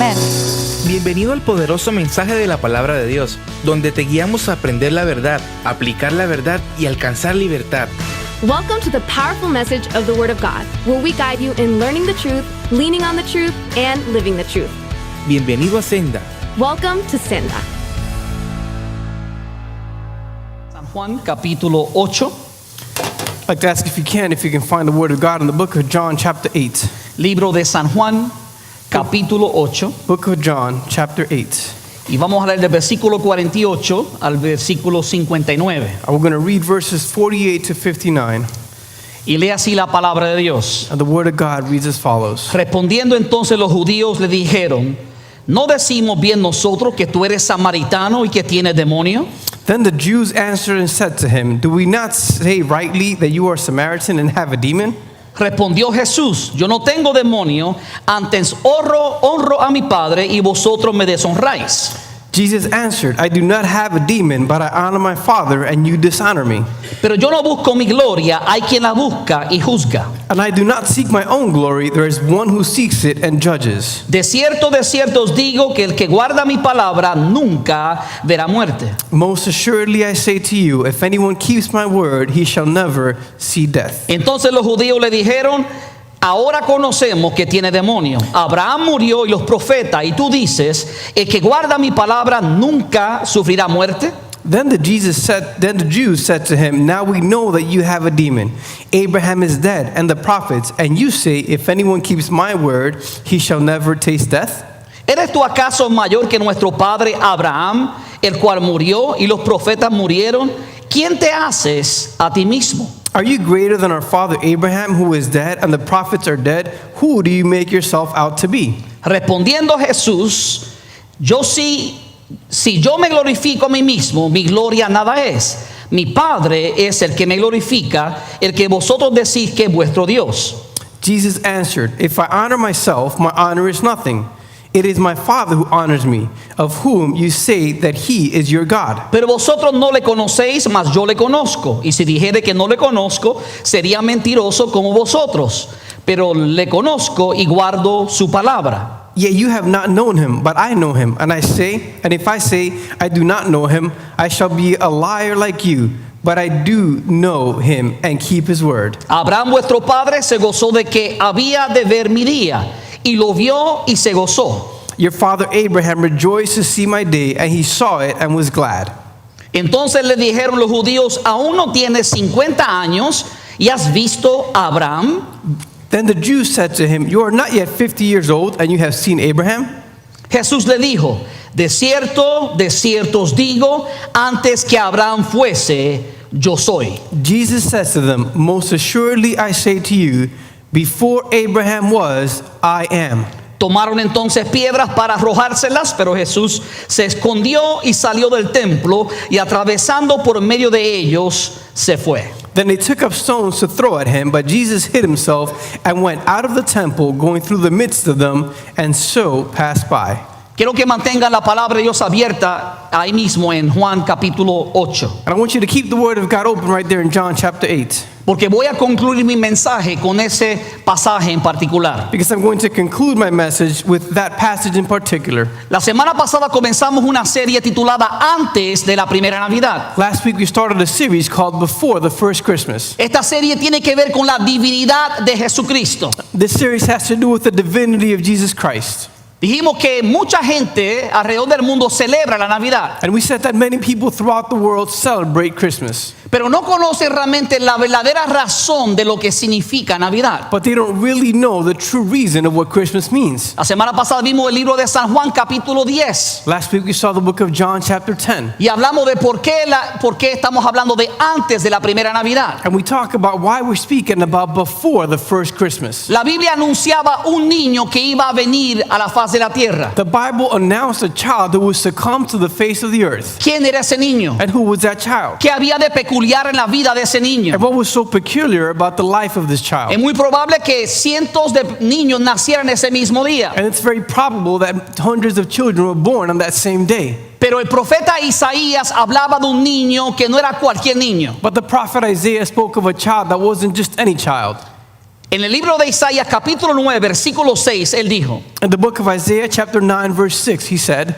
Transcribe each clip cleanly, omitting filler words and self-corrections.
Amen. Bienvenido al poderoso mensaje de la palabra de Dios, donde te guiamos a aprender la verdad, aplicar la verdad y alcanzar libertad. Welcome to the powerful message of the Word of God, where we guide you in learning the truth, leaning on the truth, and living the truth. Bienvenido a Senda. Welcome to Senda. San Juan capítulo 8, I'd like to ask if you can find the Word of God in the book of John chapter 8. libro de San Juan capítulo 8, Book of John chapter 8. y vamos a leer del versículo 48 al versículo 59. We're going to read verses 48 to 59. Y lee así la palabra de Dios. And the Word of God reads as follows. Respondiendo entonces los judíos le dijeron: ¿no decimos bien nosotros que tú eres samaritano y que tienes demonio? Then the Jews answered and said to him, Do we not say rightly that you are Samaritan and have a demon? Respondió Jesús: yo no tengo demonio, antes honro a mi Padre y vosotros me deshonráis. Jesus answered, I do not have a demon, but I honor my Father, and you dishonor me. Pero yo no busco mi gloria, hay quien la busca y juzga. And I do not seek my own glory, there is one who seeks it and judges. De cierto os digo que el que guarda mi palabra nunca verá muerte. Most assuredly I say to you, if anyone keeps my word, he shall never see death. Entonces los judíos le dijeron: ahora conocemos que tiene demonio. Abraham murió y los profetas, y tú dices: el que guarda mi palabra nunca sufrirá muerte. Then the Jews said to him, Now we know that you have a demon. Abraham is dead, and the prophets, and you say, if anyone keeps my word, he shall never taste death? ¿Eres tú acaso mayor que nuestro padre Abraham, el cual murió y los profetas murieron? ¿Quién te haces a ti mismo? Are you greater than our father Abraham, who is dead, and the prophets are dead? Who do you make yourself out to be? Respondiendo Jesús: si yo me glorifico a mí mismo, mi gloria nada es. Mi Padre es el que me glorifica, el que vosotros decís que es vuestro Dios. Jesus answered, If I honor myself, my honor is nothing. It is my Father who honors me, of whom you say that he is your God. Pero vosotros no le conocéis, mas yo le conozco. Y si dijere que no le conozco, sería mentiroso como vosotros. Pero le conozco y guardo su palabra. Yet you have not known him, but I know him. And if I say I do not know him, I shall be a liar like you. But I do know him and keep his word. Abraham vuestro padre se gozó de que había de ver mi día, y lo vio y se gozó. Your father Abraham rejoiced to see my day, and he saw it and was glad. Entonces le dijeron los judíos: aún no tienes 50 años y has visto a Abraham. Then the Jews said to him, You are not yet 50 years old, and you have seen Abraham? Jesús le dijo: de cierto os digo, antes que Abraham fuese, yo soy. Jesus says to them, Most assuredly I say to you, before Abraham was, I am. Tomaron entonces piedras para arrojárselas, pero Jesús se escondió y salió del templo, y atravesando por medio de ellos se fue. Then they took up stones to throw at him, but Jesus hid himself and went out of the temple, going through the midst of them, and so passed by. Quiero que mantengan la palabra de Dios abierta ahí mismo en Juan capítulo 8. And I want you to keep the word of God open right there in John chapter 8. Porque voy a concluir mi mensaje con ese pasaje en particular. Because I'm going to conclude my message with that passage in particular. La semana pasada comenzamos una serie titulada Antes de la Primera Navidad. Last week we started a series called Before the First Christmas. Esta serie tiene que ver con la divinidad de Jesucristo. This series has to do with the divinity of Jesus Christ. Dijimos que mucha gente alrededor del mundo celebra la Navidad, And we said that many people throughout the world celebrate Christmas. pero no conocen realmente la verdadera razón de lo que significa Navidad. But they don't really know the true reason of what Christmas means. La semana pasada vimos el libro de San Juan capítulo 10 Last week we saw the book of John chapter 10. y hablamos de por qué estamos hablando de antes de la primera Navidad. And we talk about why we're speaking about before the first Christmas. La Biblia anunciaba un niño que iba a venir a la faz de la tierra. The Bible announced a child who was to come to the face of the earth. ¿Quién era ese niño? And who was that child? ¿Qué había de peculiar en la vida de ese niño? And what was so peculiar about the life of this Es child? muy probable que cientos de niños nacieran ese mismo día. And it's very probable that hundreds of children were born on that same day. Pero el profeta Isaías hablaba de un niño que no era cualquier niño. But the prophet Isaiah spoke of a child that wasn't just any child. En el libro de Isaías capítulo 9, versículo 6, él dijo, In the book of Isaiah, chapter 9, verse 6, he said,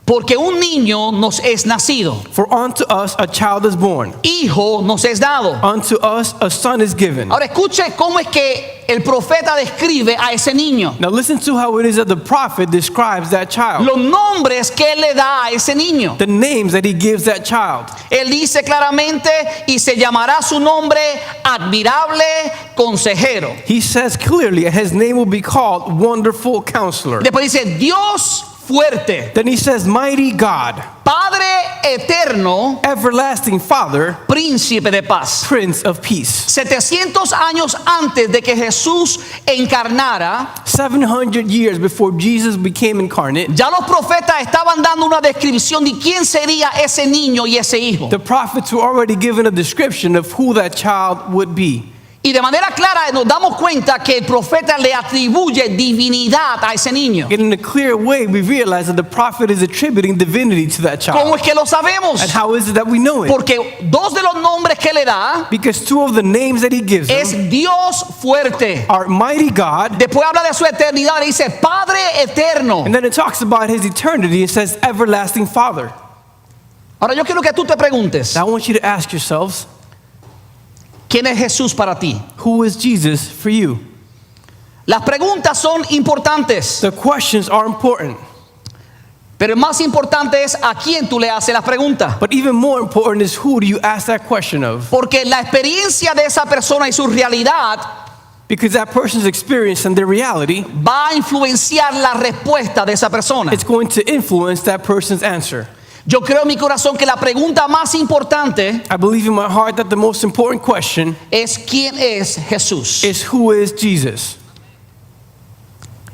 porque un niño nos es nacido, For unto us a child is born, hijo nos es dado. unto us a son is given. Ahora escuche cómo es que el profeta describe a ese niño. Now listen to how it is that the prophet describes that child. Los nombres que él le da a ese niño. The names that he gives that child. Él dice claramente, y se llamará su nombre admirable consejero. He says clearly, and his name will be called Wonderful Counselor. Después dice, Dios fuerte, Then he says, Mighty God, Padre eterno, Everlasting Father, príncipe de paz. Prince of Peace. 700 años antes de que Jesús encarnara, 700 years before Jesus became incarnate, ya los profetas estaban dando una descripción de quién sería ese niño y ese hijo. the prophets were already given a description of who that child would be. Y de manera clara nos damos cuenta que el profeta le atribuye divinidad a ese niño. And in a clear way, we realize that the prophet is attributing divinity to that ¿Cómo child. es que lo sabemos? And how is it that we know it? Porque dos de los nombres que le da Because two of the names that he gives es them Dios fuerte. are Mighty God, Después habla de su eternidad y dice Padre eterno. and then it talks about his eternity. It says Everlasting Father. Ahora yo quiero que tú te preguntes, Now I want you to ask yourselves, ¿quién es Jesús para ti? who is Jesus for you? Las preguntas son importantes, The questions are important, pero el más importante es a quién tú le haces las preguntas. but even more important is who do you ask that question of? Porque la experiencia de esa persona y su realidad Because that person's experience and their reality, va a influenciar la respuesta de esa persona. it's going to influence that person's answer. Yo creo en mi corazón que la pregunta más importante I believe in my heart that the most important question es ¿quién es Jesús? is who is Jesus?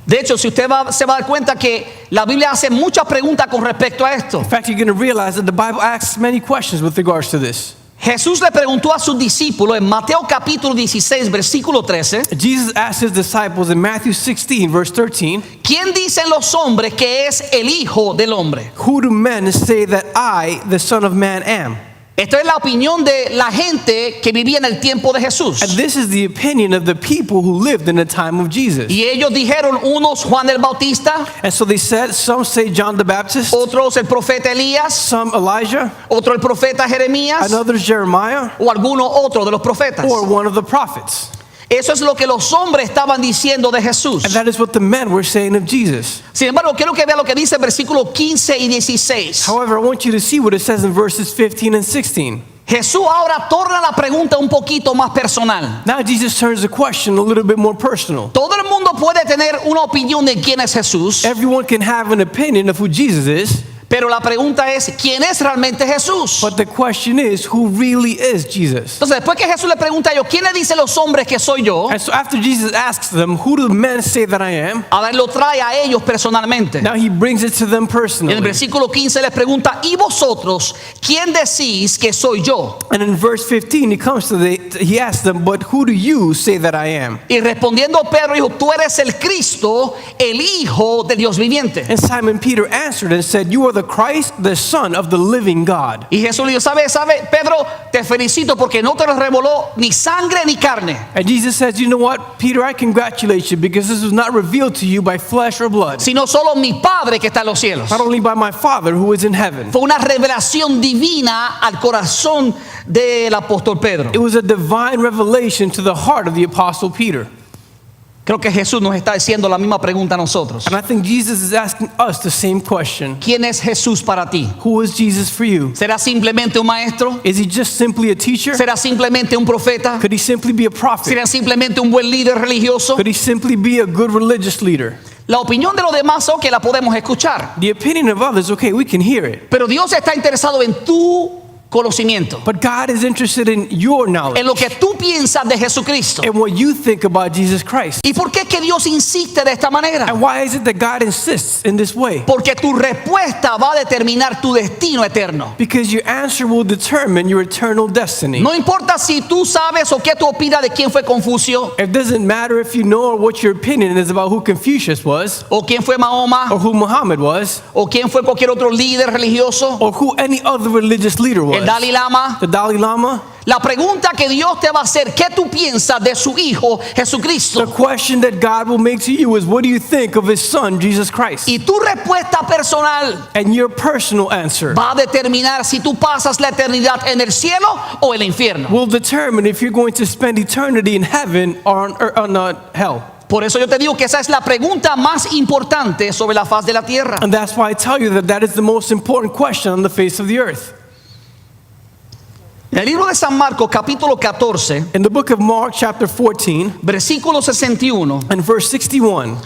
De hecho, si usted se va a dar cuenta que la Biblia hace muchas preguntas con respecto a esto. In fact, you're going to realize that the Bible asks many questions with regards to this. Jesús le preguntó a sus discípulos en Mateo capítulo 16, versículo 13, Jesus asked his disciples in Matthew 16, verse 13, ¿quién dicen los hombres que es el Hijo del Hombre? Who do men say that I, the Son of Man, am? Esta es la opinión de la gente que vivía en el tiempo de Jesús. And this is the opinion of the people who lived in the time of Jesus. Y ellos dijeron, unos Juan el Bautista, And so they said, some say John the Baptist, otros el profeta Elías, some Elijah, otro el profeta Jeremías, and others Jeremiah, o alguno otro de los profetas. or one of the prophets. Eso es lo que los hombres estaban diciendo de Jesús. And that is what the men were saying of Jesus. Sin embargo, quiero que vea lo que dice el versículo 15 y 16. However, I want you to see what it says in verses 15 and 16. Jesús ahora torna la pregunta un poquito más personal. Now Jesus turns the question a little bit more personal. Todo el mundo puede tener una opinión de quién es Jesús, Everyone can have an opinion of who Jesus is, pero la pregunta es, ¿quién es realmente Jesús? but the question is, who really is Jesus? Entonces, después que Jesús le pregunta a ellos, ¿quién le dice los hombres que soy yo? And so after Jesus asks them, who do men say that I am? Ahora él lo trae a ellos personalmente. Now he brings it to them En el personally. versículo 15 les pregunta, ¿y vosotros quién decís que soy yo? And in verse 15, he asks them, but who do you say that I am? Y respondiendo Pedro dijo, tú eres el Cristo, el Hijo de Dios viviente. And Simon Peter answered and said, you are the Christ, the Son of the living God. Y Jesús le dijo, ¿sabe, Pedro? Te felicito porque no te lo reveló ni sangre ni carne, And Jesus says, you know what, Peter, I congratulate you because this was not revealed to you by flesh or blood, sino solo mi Padre que está en los cielos. not only by my Father who is in heaven. Fue una revelación divina al corazón del apóstol Pedro. It was a divine revelation to the heart of the Apostle Peter. Creo que Jesús nos está haciendo la misma pregunta a nosotros. And I think Jesus is asking us the same question. ¿Quién es Jesús para ti? Who is Jesus for you? ¿Será simplemente un maestro? Is he just simply a teacher? ¿Será simplemente un profeta? Could he simply be a prophet? ¿Será simplemente un buen líder religioso? Could he simply be a good religious leader? La opinión de los demás, ok, la podemos escuchar. The opinion of others, okay, we can hear it. Pero Dios está interesado en tu conocimiento, But God is interested in your knowledge en lo que tú piensas de Jesucristo. and what you think about Jesus Christ. ¿Y por qué es que Dios insiste de esta manera? And why is it that God insists in this way? Porque tu respuesta va a determinar tu destino eterno. Because your answer will determine your eternal destiny. No importa si tú sabes o qué tú opinas de quién fue Confucio, It doesn't matter if you know or what your opinion is about who Confucius was, o quién fue Mahoma, or who Muhammad was, o quién fue cualquier otro líder religioso. or who any other religious leader El was. El Dalai Lama. The Dalai Lama. La pregunta que Dios te va a hacer, ¿qué tú piensas de su Hijo The Jesucristo? question that God will make to you is, what do you think of His Son, Jesus Christ? Y tu respuesta personal And your personal answer va a determinar si tú pasas la eternidad en el cielo o en el infierno. will determine if you're going to spend eternity in heaven or on hell. Por eso yo te digo que esa es la pregunta más importante sobre la faz de la tierra. And that's why I tell you that that is the most important question on the face of the earth. En el libro de San Marcos, capítulo 14, In the book of Mark, chapter 14, versículo 61, and verse 61,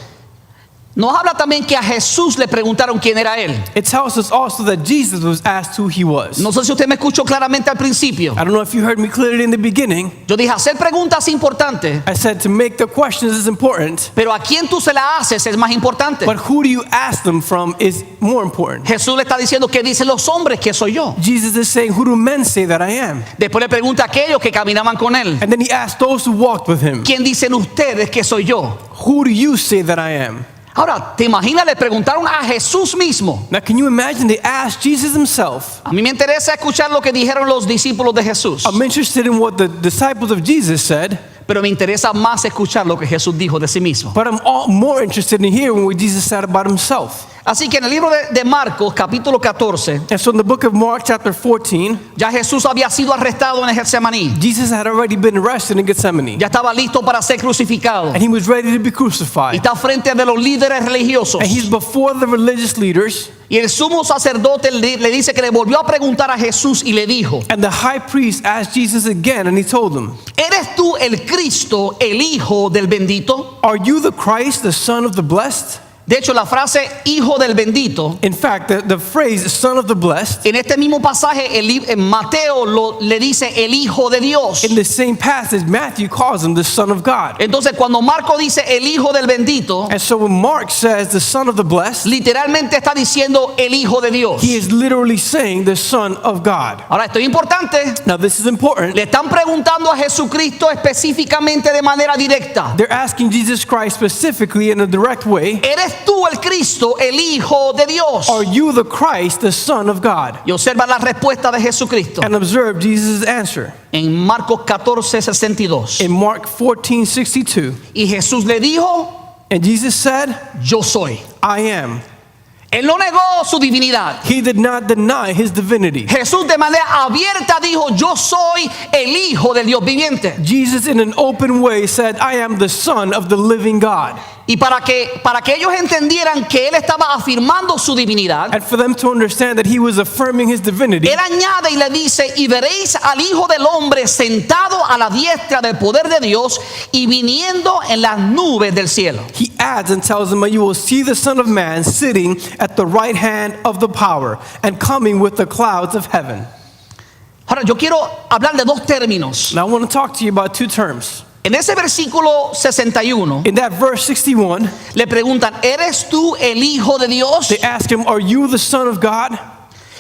nos habla también que a Jesús le preguntaron quién era él. it tells us also that Jesus was asked who He was. No sé si usted me escuchó claramente al principio. I don't know if you heard me clearly in the beginning. Yo dije, hacer preguntas es importante, I said to make the questions is important, pero a quién tú se la haces es más importante. but who do you ask them from is more important. Jesús le está diciendo, ¿qué dicen los hombres que soy yo? Jesus is saying, who do men say that I am? Después le pregunta a aquellos que caminaban con él, And then He asked those who walked with Him, ¿quién dicen ustedes que soy yo? who do you say that I am? Ahora, ¿te imaginas? Le preguntaron a Jesús mismo. Now, can you imagine they asked Jesus Himself? A mí me interesa escuchar lo que dijeron los discípulos de Jesús, I'm interested in what the disciples of Jesus said, pero me interesa más escuchar lo que Jesús dijo de sí mismo. but I'm all more interested in hearing what Jesus said about Himself. Así que en el libro de Marcos, capítulo 14, And so in the book of Mark, chapter 14, ya Jesús había sido arrestado en el Getsemaní. Jesus had already been arrested in Gethsemane, Ya estaba listo para ser crucificado. and He was ready to be Y crucified. está frente de los líderes religiosos. And He's before the religious leaders, Y el sumo sacerdote le dice que le volvió a preguntar a Jesús y le dijo, and the high priest asked Jesus again, and He told him, ¿eres tú el Cristo, el Hijo del bendito? are you the Christ, the Son of the blessed? De hecho, la frase Hijo del bendito, In fact, the phrase Son of the blessed, en este mismo pasaje, en Mateo le dice el Hijo de Dios. in the same passage, Matthew calls Him the Son of God. Entonces, cuando Marco dice el Hijo del bendito, And so when Mark says the Son of the blessed, literalmente está diciendo el Hijo de Dios. he is literally saying the Son of God. Ahora, esto es importante. Now, this is important. Le están preguntando a Jesucristo específicamente de manera directa. They're asking Jesus Christ specifically in a direct way, ¿Eres tú el Cristo, el Hijo de Dios? are you the Christ, the Son of God? Y observa la respuesta de Jesucristo And observe Jesus' answer en Marcos 14:62. in Mark 14:62. Y Jesús le dijo, And Jesus said, yo soy. I am. Él no negó su divinidad. He did not deny His divinity. Jesús de manera abierta dijo, yo soy el Hijo del Dios viviente. Jesus, in an open way, said, I am the Son of the living God. Y para que ellos entendieran que él estaba afirmando su divinidad, And for them to understand that He was affirming His divinity, él añade y le dice, y veréis al Hijo del Hombre sentado a la diestra del poder de Dios y viniendo en las nubes del cielo. He adds and tells them, you will see the Son of Man sitting at the right hand of the power and coming with the clouds of heaven. Ahora, yo quiero hablar de dos términos. Now I want to talk to you about two terms. En ese versículo 61, In that verse 61, le preguntan, ¿eres tú el Hijo de Dios? they ask Him, are you the Son of God?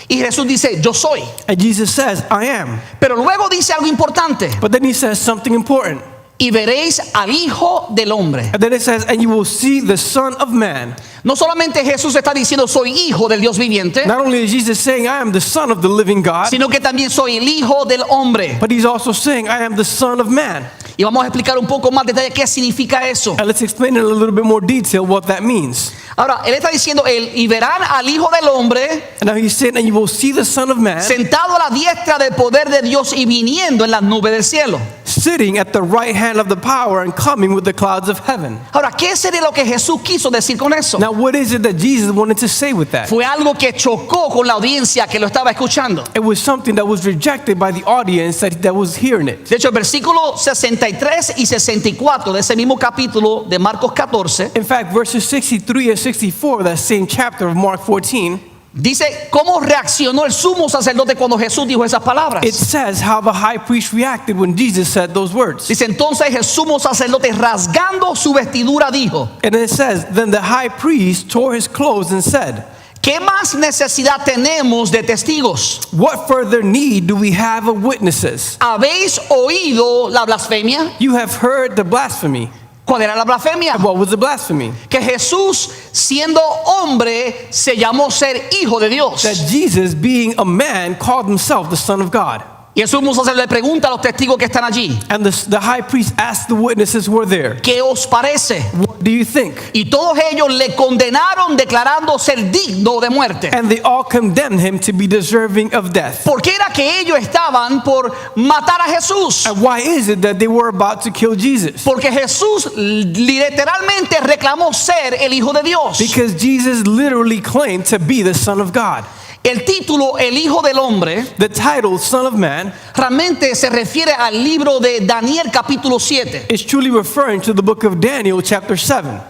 Y Jesús dice, yo soy. And Jesus says, I am. Pero luego dice algo importante. But then He says something important. Y veréis al Hijo del Hombre. And then it says, and you will see the Son of Man. No solamente Jesús está diciendo, soy hijo del Dios viviente, Not only is Jesus saying, I am the Son of the living God, sino que también soy el Hijo del Hombre. but He's also saying, I am the Son of Man. Y vamos a explicar un poco más detalle qué significa eso. And let's explain in a little bit more detail what that means. Ahora, él está diciendo, y verán al Hijo del Hombre And now He's saying, and you will see the Son of Man sentado a la diestra del poder de Dios y viniendo en las nubes del cielo. sitting at the right hand of the power and coming with the clouds of heaven. Ahora, ¿qué sería lo que Jesús quiso decir con eso? Now, what is it that Jesus wanted to say with that? Fue algo que chocó con la audiencia que lo estaba escuchando. It was something that was rejected by the audience that was hearing it. De hecho, el versículo 63 y 64 de ese mismo capítulo de Marcos 14 In fact, verses 63 and 64, that same chapter of Mark 14, dice cómo reaccionó el sumo sacerdote cuando Jesús dijo esas palabras. it says how the high priest reacted when Jesus said those words. Dice entonces el sumo sacerdote rasgando su vestidura dijo, And it says, then the high priest tore his clothes and said, ¿qué más necesidad tenemos de testigos? what further need do we have of witnesses? ¿Habéis oído la blasfemia? You have heard the blasphemy. ¿Cuál era la blasfemia? What was the blasphemy? Que Jesús, siendo hombre, se llamó ser hijo de Dios. That Jesus, being a man, called himself the Son of God. Y el sumo sacerdote le pregunta a los testigos que están allí, And the high priest asked the witnesses who were there, ¿qué os parece? what do you think? Y todos ellos le condenaron declarando ser digno de muerte. And they all condemned him to be deserving of death. ¿Por qué era que ellos estaban por matar a Jesús? And why is it that they were about to kill Jesus? Porque Jesús literalmente reclamó ser el Hijo de Dios. Because Jesus literally claimed to be the Son of God. El título El Hijo del Hombre The title, Son of Man, realmente se refiere al libro de Daniel capítulo 7. is truly referring to the book of Daniel, chapter 7.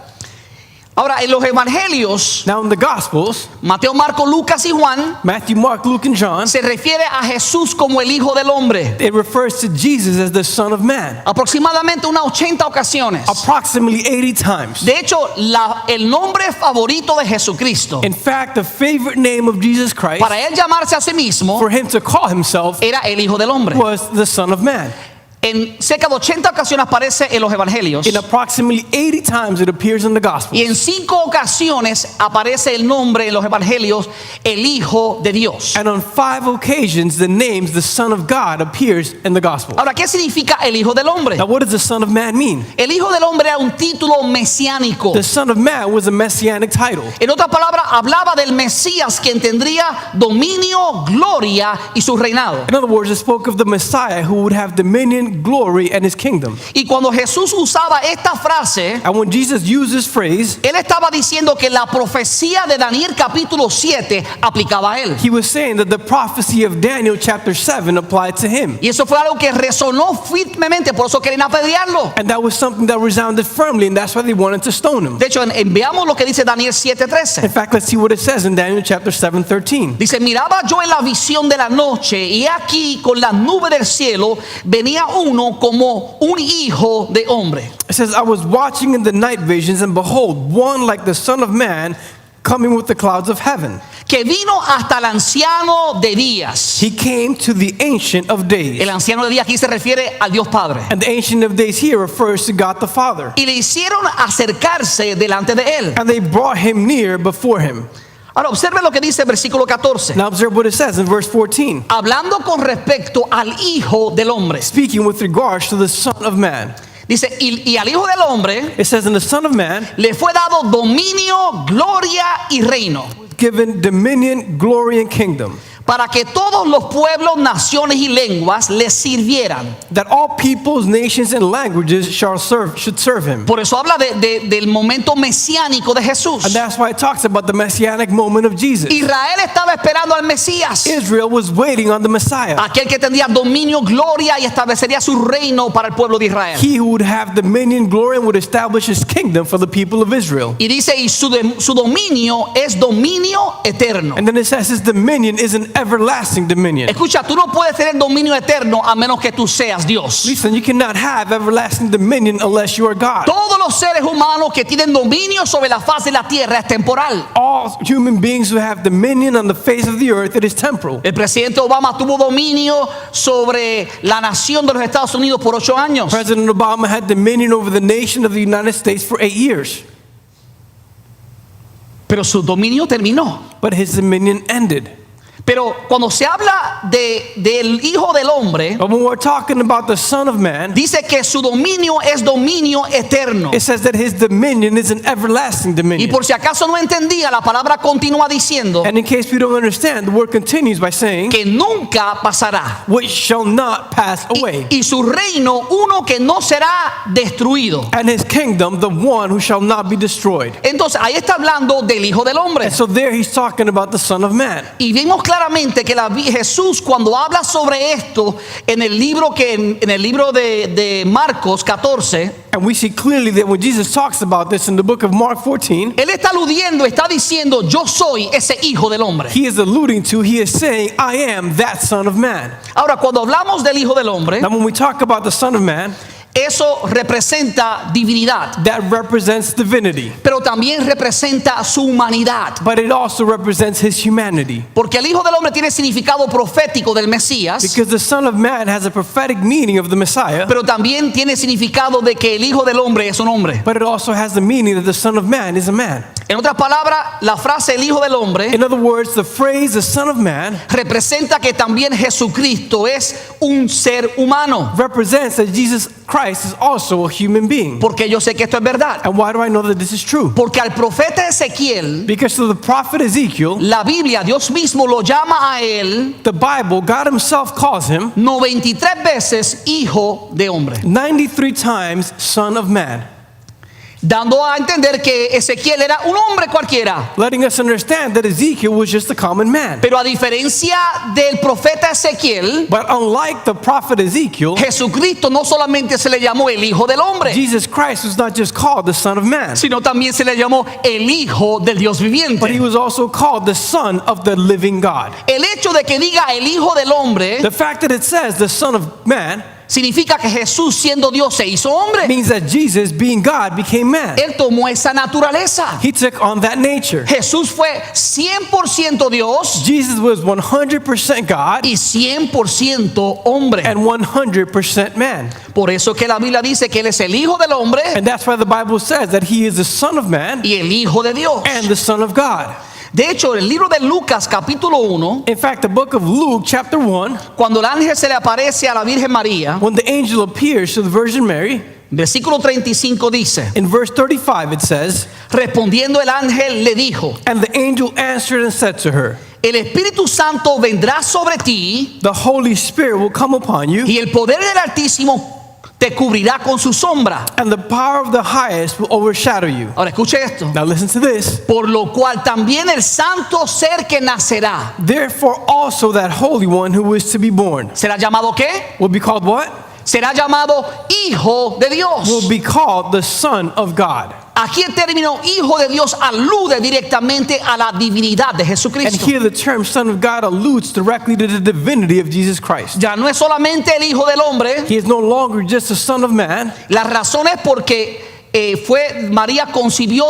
Ahora, en los evangelios, Now, in the Gospels, Mateo, Marco, Lucas y Juan, Matthew, Mark, Luke, and John, se refiere a Jesús como el Hijo del Hombre. it refers to Jesus as the Son of Man, Aproximadamente unas 80 ocasiones. approximately 80 times. De hecho, el nombre favorito de Jesucristo, In fact, the favorite name of Jesus Christ, para él llamarse a sí mismo, for him to call himself, era el Hijo del Hombre. was the Son of Man. En cerca de 80 ocasiones aparece en los evangelios. In approximately 80 times it appears in the Gospels. Y en 5 ocasiones aparece el nombre en los evangelios, el Hijo de Dios. And on 5 occasions, the names, the Son of God, appears in the Gospel. Ahora, ¿qué significa el Hijo del Hombre? Now, what does the Son of Man mean? El Hijo del Hombre era un título mesiánico. The Son of Man was a messianic title. En otras palabras, hablaba del Mesías quien tendría dominio, gloria y su reinado. In other words, it spoke of the Messiah who would have dominion, glory, and his kingdom. Y cuando Jesús usaba esta frase, And when Jesus used this phrase, él estaba diciendo que la profecía de Daniel capítulo 7 aplicaba a él. he was saying that the prophecy of Daniel chapter 7 applied to him. Y eso fue algo que resonó firmemente, por eso querían apedrearlo. And that was something that resounded firmly, and that's why they wanted to stone him. De hecho, veamos lo que dice Daniel 7:13. In fact, let's see what it says in Daniel chapter 7:13. Dice, miraba yo en la visión de la noche y aquí con la nube del cielo venía uno como un hijo de hombre. It says, I was watching in the night visions, and behold, one like the Son of Man coming with the clouds of heaven. Que vino hasta el anciano de días. He came to the Ancient of Days. El anciano de días aquí se refiere al Dios Padre. And the Ancient of Days here refers to God the Father. Y le hicieron acercarse delante de él. And they brought him near before him. Ahora observe lo que dice el versículo 14. Now observe what it says in verse 14. Hablando con respecto al Hijo del Hombre. Speaking with regards to the Son of Man. Dice, y al Hijo del Hombre It says, and the Son of Man le fue dado dominio, gloria y reino, given dominion, glory, and kingdom, para que todos los pueblos, naciones y lenguas le sirvieran. that all peoples, nations, and languages should serve him. Por eso habla del momento mesiánico de Jesús. And that's why it talks about the messianic moment of Jesus. Israel estaba esperando al Mesías, Israel was waiting on the Messiah. aquel que tendría dominio, gloria y establecería su reino para el pueblo de Israel. He who would have dominion, glory, and would establish his kingdom for the people of Israel. Y dice, y su dominio es dominio eterno. And then it says his dominion is an everlasting dominion. Escucha, tú no puedes tener dominio eterno a menos que tú seas Dios. Listen, you cannot have everlasting dominion unless you are God. Todos los seres humanos que tienen dominio sobre la faz de la tierra es temporal. All human beings who have dominion on the face of the earth, it is temporal. El presidente Obama tuvo dominio sobre la nación de los Estados Unidos por 8 años. President Obama had dominion over the nation of the United States for 8 years. Pero su dominio terminó. But his dominion ended. Pero cuando se habla del Hijo del Hombre, But when we're talking about the Son of Man, dice que su dominio es dominio eterno. it says that his dominion is an everlasting Y dominion. por si acaso no entendía, la palabra continúa diciendo And in case we don't understand, the word continues by saying, que nunca pasará. which shall not pass away. Y su reino, uno que no será destruido. And his kingdom, the one who shall not be destroyed. Entonces ahí está hablando del Hijo del Hombre. And so there he's talking about the Son of Man. Y vimos claramente que Jesús cuando habla sobre esto en el libro de Marcos 14, And we see clearly that when Jesus talks about this in the book of Mark 14, él está aludiendo, está diciendo, yo soy ese Hijo del Hombre. he is alluding to, he is saying, I am that Son of Man. Ahora, cuando hablamos del Hijo del Hombre, Now when we talk about the Son of Man, Eso representa divinidad, That represents divinity, pero también representa su humanidad. but it also represents his humanity. Porque el Hijo del Hombre tiene significado profético del Mesías, Because the Son of Man has a prophetic meaning of the Messiah, pero también tiene significado de que el Hijo del Hombre es un hombre. but it also has the meaning that the Son of Man is a man. En otras palabras, la frase el Hijo del Hombre In other words, the phrase the Son of Man representa que también Jesucristo es un ser humano. represents that Jesus Christ is also a human being. Porque yo sé que esto es verdad. And why do I know that this is true? Porque al profeta Ezequiel, Because to the prophet Ezekiel, la Biblia, Dios mismo lo llama a él the Bible, God himself calls him 93 veces hijo de hombre, 93 times Son of Man, dando a entender que Ezequiel era un hombre cualquiera. letting us understand that Ezekiel was just a common man. Pero a diferencia del profeta Ezequiel, But unlike the prophet Ezekiel, Jesucristo no solamente se le llamó el hijo del hombre, Jesus Christ was not just called the Son of Man, sino también se le llamó el hijo del Dios but he viviente. was also called the Son of the living God. El hecho de que diga el hijo del hombre The fact that it says the Son of Man significa que Jesús, siendo Dios, se hizo hombre. means that Jesus, being God, became man. Él tomó esa naturaleza. He took on that nature. Jesús fue 100% Dios Jesus was 100% God y 100% hombre. and 100% man. Por eso que la Biblia dice que Él es el hijo del hombre And that's why the Bible says that he is the Son of Man y el hijo de Dios. and the Son of God. De hecho, el libro de Lucas capítulo 1, In fact, the book of Luke, chapter 1, cuando el ángel se le aparece a la Virgen María, when the angel appears to the Virgin Mary, versículo 35 dice, in verse 35 it says, respondiendo el ángel le dijo, and the angel answered and said to her, el Espíritu Santo vendrá sobre ti the Holy Spirit will come upon you, y el poder del Altísimo te cubrirá con su sombra. and the power of the highest will overshadow you. Ahora escuche esto. Now listen to this. Por lo cual también el santo ser que nacerá Therefore also that Holy One who is to be born será llamado ¿qué? will be called what? Será llamado Hijo de Dios. Will be called the Son of God. Aquí el término Hijo de Dios alude directamente a la divinidad de And Jesucristo. here the term Son of God alludes directly to the divinity of Jesus Christ. Ya no es solamente el Hijo del Hombre. He is no longer just a Son of Man. La razón es porque María concibió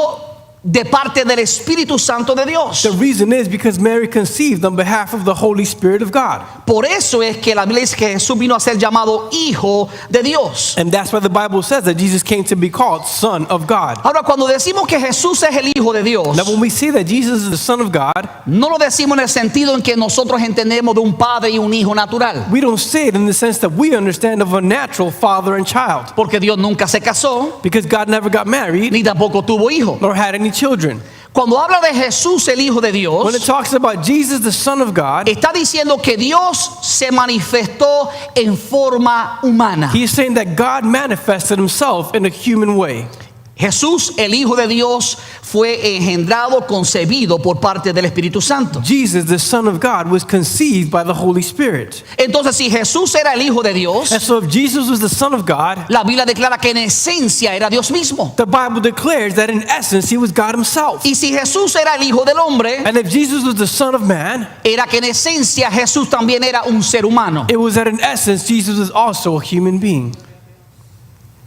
de parte del Espíritu Santo de Dios. The reason is because Mary conceived on behalf of the Holy Spirit of God. Por eso es que la Biblia dice que Jesús vino a ser llamado Hijo de Dios. And that's why the Bible says that Jesus came to be called Son of God. Ahora, cuando decimos que Jesús es el Hijo de Dios, Now when we say that Jesus is the Son of God, no lo decimos en el sentido en que nosotros entendemos de un padre y un hijo natural. we don't say it in the sense that we understand of a natural father and child. Porque Dios nunca se casó, Because God never got married ni tampoco tuvo hijo. nor had any children. Cuando habla de Jesús, el Hijo de Dios, When it talks about Jesus, the Son of God, está diciendo que Dios se manifestó en forma humana. he is saying that God manifested himself in a human way. Jesús, el Hijo de Dios, fue engendrado, concebido por parte del Espíritu Santo. Jesus, the Son of God, was conceived by the Holy Spirit. Entonces, si Jesús era el Hijo de Dios, And so if Jesus was the Son of God, la Biblia declara que en esencia era Dios mismo. the Bible declares that in essence he was God himself. Y si Jesús era el Hijo del Hombre, And if Jesus was the Son of Man, era que en esencia Jesús también era un ser humano. it was that in essence Jesus was also a human being.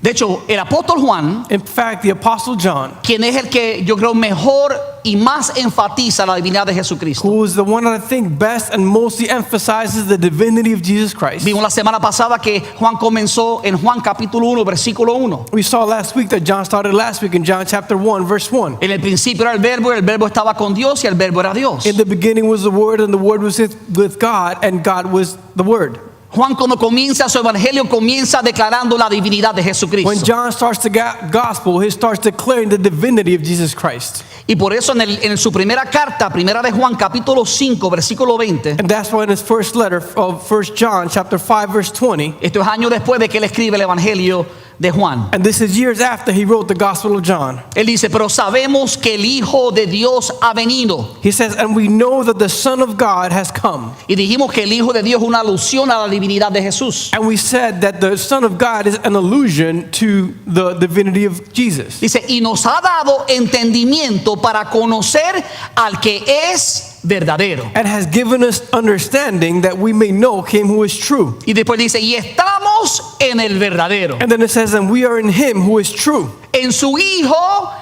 De hecho, el apóstol Juan, In fact, the Apostle John, quien es el que yo creo mejor y más enfatiza la divinidad de Jesucristo. who is the one that I think best and mostly emphasizes the divinity of Jesus Christ. Vimos la semana pasada que Juan comenzó en Juan capítulo 1, versículo 1. We saw last week that John started last week in John chapter 1, verse 1. En el principio era el verbo estaba con Dios y el verbo era Dios. In the beginning was the Word, and the Word was with God, and God was the Word. Juan cuando comienza su evangelio comienza declarando la divinidad de When Jesucristo. John starts the gospel, he starts declaring the divinity of Jesus Christ. Y por eso en su primera carta, primera de Juan capítulo 5, versículo 20, And that's why in his first letter of 1 John chapter 5, verse 20, esto es años después de que él escribe el evangelio de Juan. and this is years after he wrote the Gospel of John. Él dice, pero sabemos que el Hijo de Dios ha venido. He says, and we know that the Son of God has come. Y dijimos que el Hijo de Dios es una alusión a la divinidad de Jesús. And we said that the Son of God is an allusion to the divinity of Jesus. Dice, y nos ha dado entendimiento para conocer al que es verdadero. And has given us understanding that we may know him who is true. Y después dice, y estamos en el verdadero, And then it says, and we are in him who is true, en su Hijo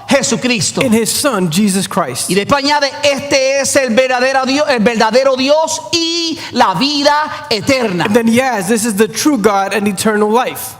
Jesucristo. in his son, Jesus Christ. Y después añade, este es el verdadero Dios y la vida eterna. And then he adds, this is the true God and eternal life.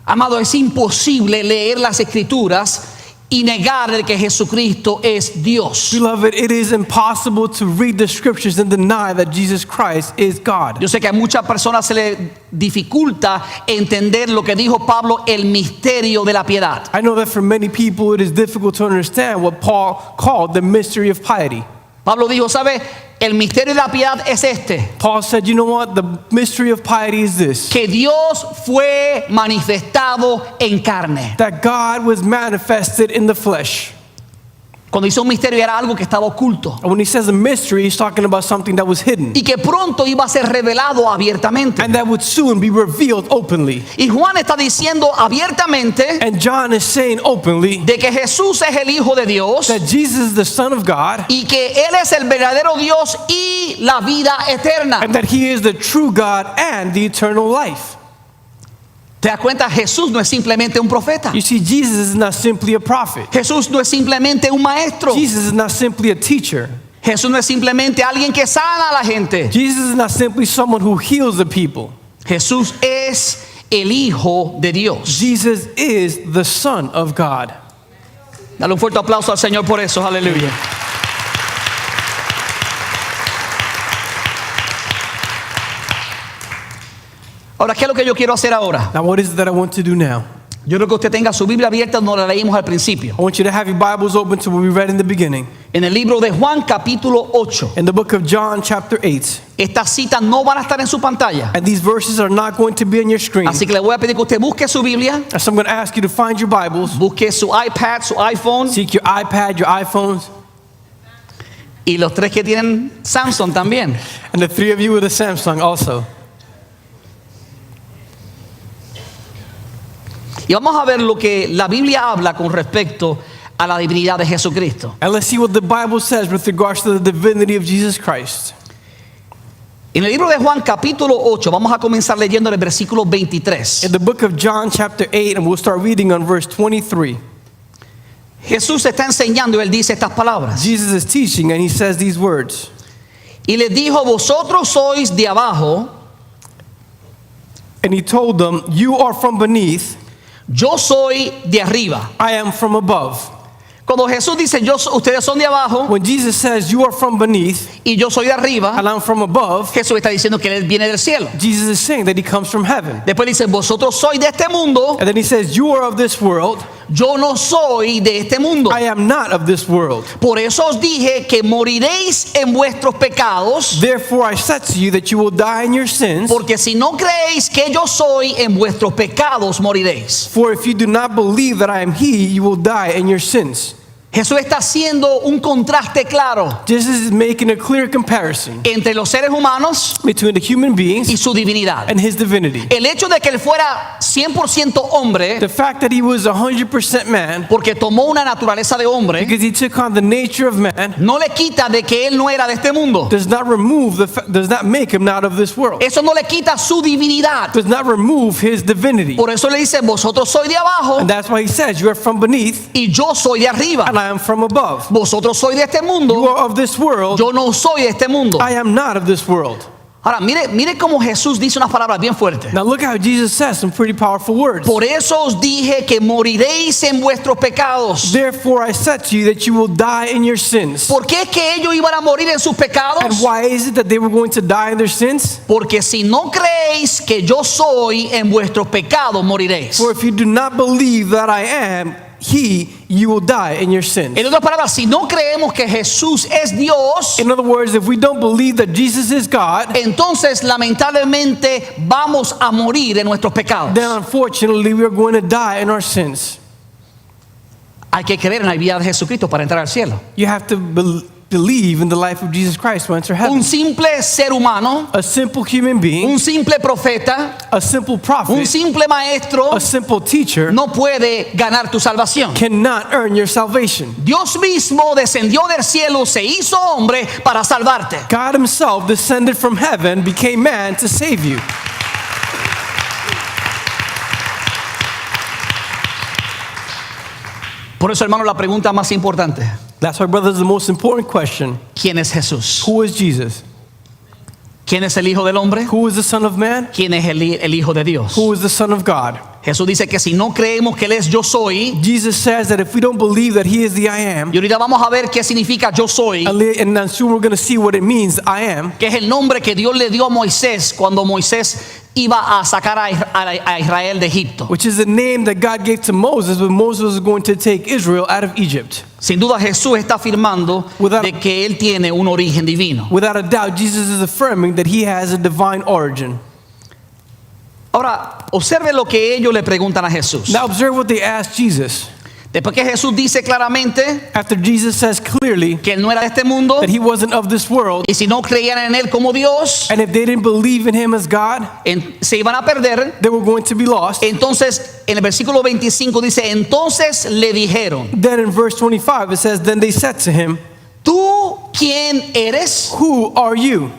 Amado, es imposible leer las Escrituras y negar que Jesucristo es Dios. Beloved, it is impossible to read the scriptures and deny that Jesus Christ is God. Yo sé que a muchas personas se les dificulta entender lo que dijo Pablo, el misterio de la piedad. I know that for many people it is difficult to understand what Paul called the mystery of piety. Pablo dijo, ¿sabe? El misterio de la piedad es este: Paul said, you know what? The mystery of piety is this, que Dios fue manifestado en carne. that God was manifested in the flesh. Cuando dice un misterio era algo que estaba oculto And when he says a mystery, he's talking about something that was hidden y que pronto iba a ser revelado abiertamente. and that would soon be revealed openly. Y Juan está diciendo abiertamente And John is saying openly de que Jesús es el Hijo de Dios that Jesus is the Son of God y que Él es el verdadero Dios y la vida eterna. and that he is the true God and the eternal life. ¿Te das cuenta? Jesús no es simplemente un profeta. You see, Jesus is not simply a prophet. Jesús no es simplemente un maestro. Jesus is not simply a teacher. Jesús no es simplemente alguien que sana a la gente. Jesus is not simply someone who heals the people. Jesús es el Hijo de Dios. Jesus is the Son of God. Dale un fuerte aplauso al Señor por eso. Aleluya. Ahora, ¿qué es lo que yo quiero hacer ahora? Now, what is it that I want to do now? Yo creo que usted tenga su Biblia abierta donde la leímos al principio. I want you to have your Bibles open to what we read in the beginning. En el libro de Juan capítulo 8. In the book of John, chapter 8. Estas citas no van a estar en su pantalla. And these verses are not going to be on your screen. Así que le voy a pedir que usted busque su Biblia, So I'm going to ask you to find your Bibles, busque su iPad, su iPhone seek your iPad, your iPhones, y los tres que tienen Samsung también. and the three of you with a Samsung also. Y vamos a ver lo que la Biblia habla con respecto a la divinidad de Jesucristo. And let's see what the Bible says with regards to the divinity of Jesus Christ. En el libro de Juan capítulo 8 vamos a comenzar leyendo el versículo 23. In the book of John, chapter 8, and we'll start reading on verse 23. Jesús está enseñando y él dice estas palabras. Jesus is teaching, and he says these words. Y les dijo, vosotros sois de abajo, And he told them, you are from beneath, yo soy de arriba. I am from above. Cuando Jesús dice, ustedes son de abajo When Jesus says, you are from beneath, y yo soy de arriba, and I'm from above, Jesús está diciendo que él viene del cielo. Jesus is saying that he comes from heaven. Después dice, vosotros sois de este mundo, And then he says, you are of this world, yo no soy de este mundo. I am not of this world. Por eso os dije que moriréis en vuestros pecados, Therefore I said to you that you will die in your sins. porque si no creéis que yo soy, en vuestros pecados moriréis. For if you do not believe that I am he, you will die in your sins. Jesús está haciendo un contraste claro Jesus is making a clear comparison entre los seres humanos between the human y beings su divinidad. and his divinity. El hecho de que él fuera 100% hombre, The fact that he was 100% man, porque tomó una naturaleza de hombre, because he took on the nature of man, no le quita de que él no era de este mundo. does not does not make him not of this world. Eso no le quita su divinidad. Does not remove his divinity. Por eso le dice, vosotros sois de abajo And that's why he says, you are from beneath, y yo soy de arriba. and I am from above. Vosotros sois de este You mundo, are of this world, yo no soy de este mundo. I am not of this world. Ahora, mire cómo Jesús dice unas palabras bien fuertes. Now look how Jesus says some pretty powerful words. Por eso os dije que moriréis en vuestros pecados. Therefore I said to you that you will die in your sins. ¿Por qué es que ellos iban a morir en sus And pecados? why is it that they were going to die in their sins? Porque si no creéis que yo soy, en vuestros pecados moriréis. For if you do not believe that I am he, you will die in your sins. En otras palabras, si no creemos que Jesús es Dios, In other words, if we don't believe that Jesus is God, entonces lamentablemente vamos a morir en nuestros pecados. then unfortunately we are going to die in our sins. Hay que creer en la vida de Jesucristo para entrar al cielo. You have to believe in the life of Jesus Christ to enter heaven. Un simple ser humano, A simple human being, un simple profeta, a simple un prophet, simple maestro a simple teacher no puede ganar tu salvación. cannot earn your salvation. Dios mismo descendió del cielo, se hizo hombre para salvarte. God himself descended from heaven, became man to save you. Por eso, hermano, la pregunta más importante: That's why, brothers, the most important question: ¿quién es Jesús? who is Jesus? ¿Quién es el Hijo del Hombre? Who is the Son of Man? ¿Quién es el Hijo de Dios? Who is the Son of God? Jesús dice que si no creemos que Él es yo soy, Jesus says that if we don't believe that He is the I am, y ahorita vamos a ver qué significa yo soy, and then soon we're going to see what it means, I am, que es el nombre que Dios le dio a Moisés cuando Moisés iba a sacar a Israel de Egipto. which is the name that God gave to Moses when Moses was going to take Israel out of Egypt. Sin duda Jesús está afirmando Without- de que Él tiene un origen divino. Without a doubt, Jesus is affirming that He has a divine origin. Ahora, observe lo que ellos le preguntan a Jesús. Now observe what they asked Jesus. Después que Jesús dice claramente After Jesus says clearly que Él no era de este mundo, that He wasn't of this world, y si no creían en Él como Dios, and if they didn't believe in Him as God, se iban a perder. they were going to be lost. Entonces, en el versículo 25 dice, entonces le dijeron, Then in verse 25 it says, then they said to Him, ¿tú quién eres? who are you?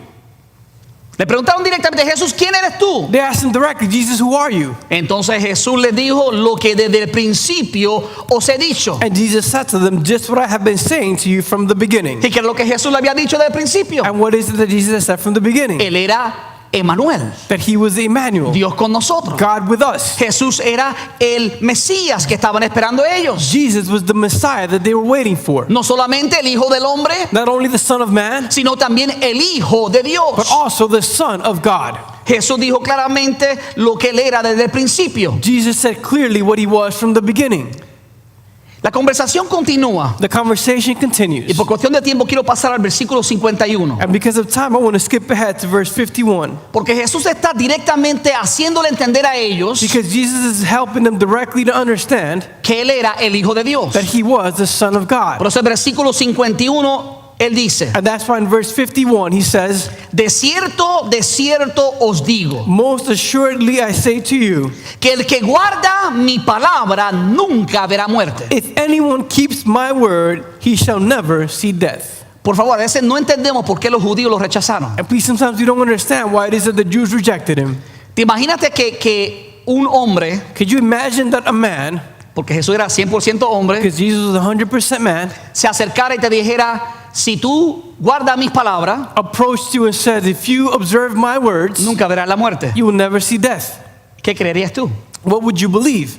Le preguntaron directamente, Jesús, ¿quién eres tú? They asked Him directly, Jesus, who are you? Entonces Jesús les dijo lo que desde el principio os he dicho. And Jesus said to them, just what I have been saying to you from the beginning. ¿Y qué es lo que Jesús le había dicho desde el principio? And what is it that Jesus said from the beginning? Él era Emmanuel, That He was Emmanuel, Dios con nosotros. God with us. Jesús era el Mesías que estaban esperando ellos. Jesus was the Messiah that they were waiting for. No solamente el Hijo del Hombre, Not only the Son of Man, sino también el Hijo de but Dios. also the Son of God. Jesús dijo claramente lo que Él era desde el principio. Jesus said clearly what He was from the beginning. La conversación continúa. The conversation Y continues. por cuestión de tiempo quiero pasar al versículo 51. And because of time, I want to skip ahead to verse 51. Porque Jesús está directamente haciéndole entender a ellos Because Jesus is helping them directly to understand que Él era el Hijo de Dios. that He was the Son of Por God. eso el versículo 51, Él dice, And that's why in verse 51 He says, de cierto os digo, most assuredly I say to you, que el que guarda mi palabra nunca verá muerte. if anyone keeps my word, he shall never see death. Por favor, a veces no entendemos por qué los judíos lo rechazaron. And please, sometimes we don't understand why it is that the Jews rejected Him. Te imagínate que un hombre, Could you imagine that a man, porque Jesús era 100% hombre, because Jesus was 100% man, se acercara y te dijera, si tú guardas mis palabras, approached you and said, if you observe my words, nunca verás la muerte? you will never see death? ¿Qué creerías tú? What would you believe?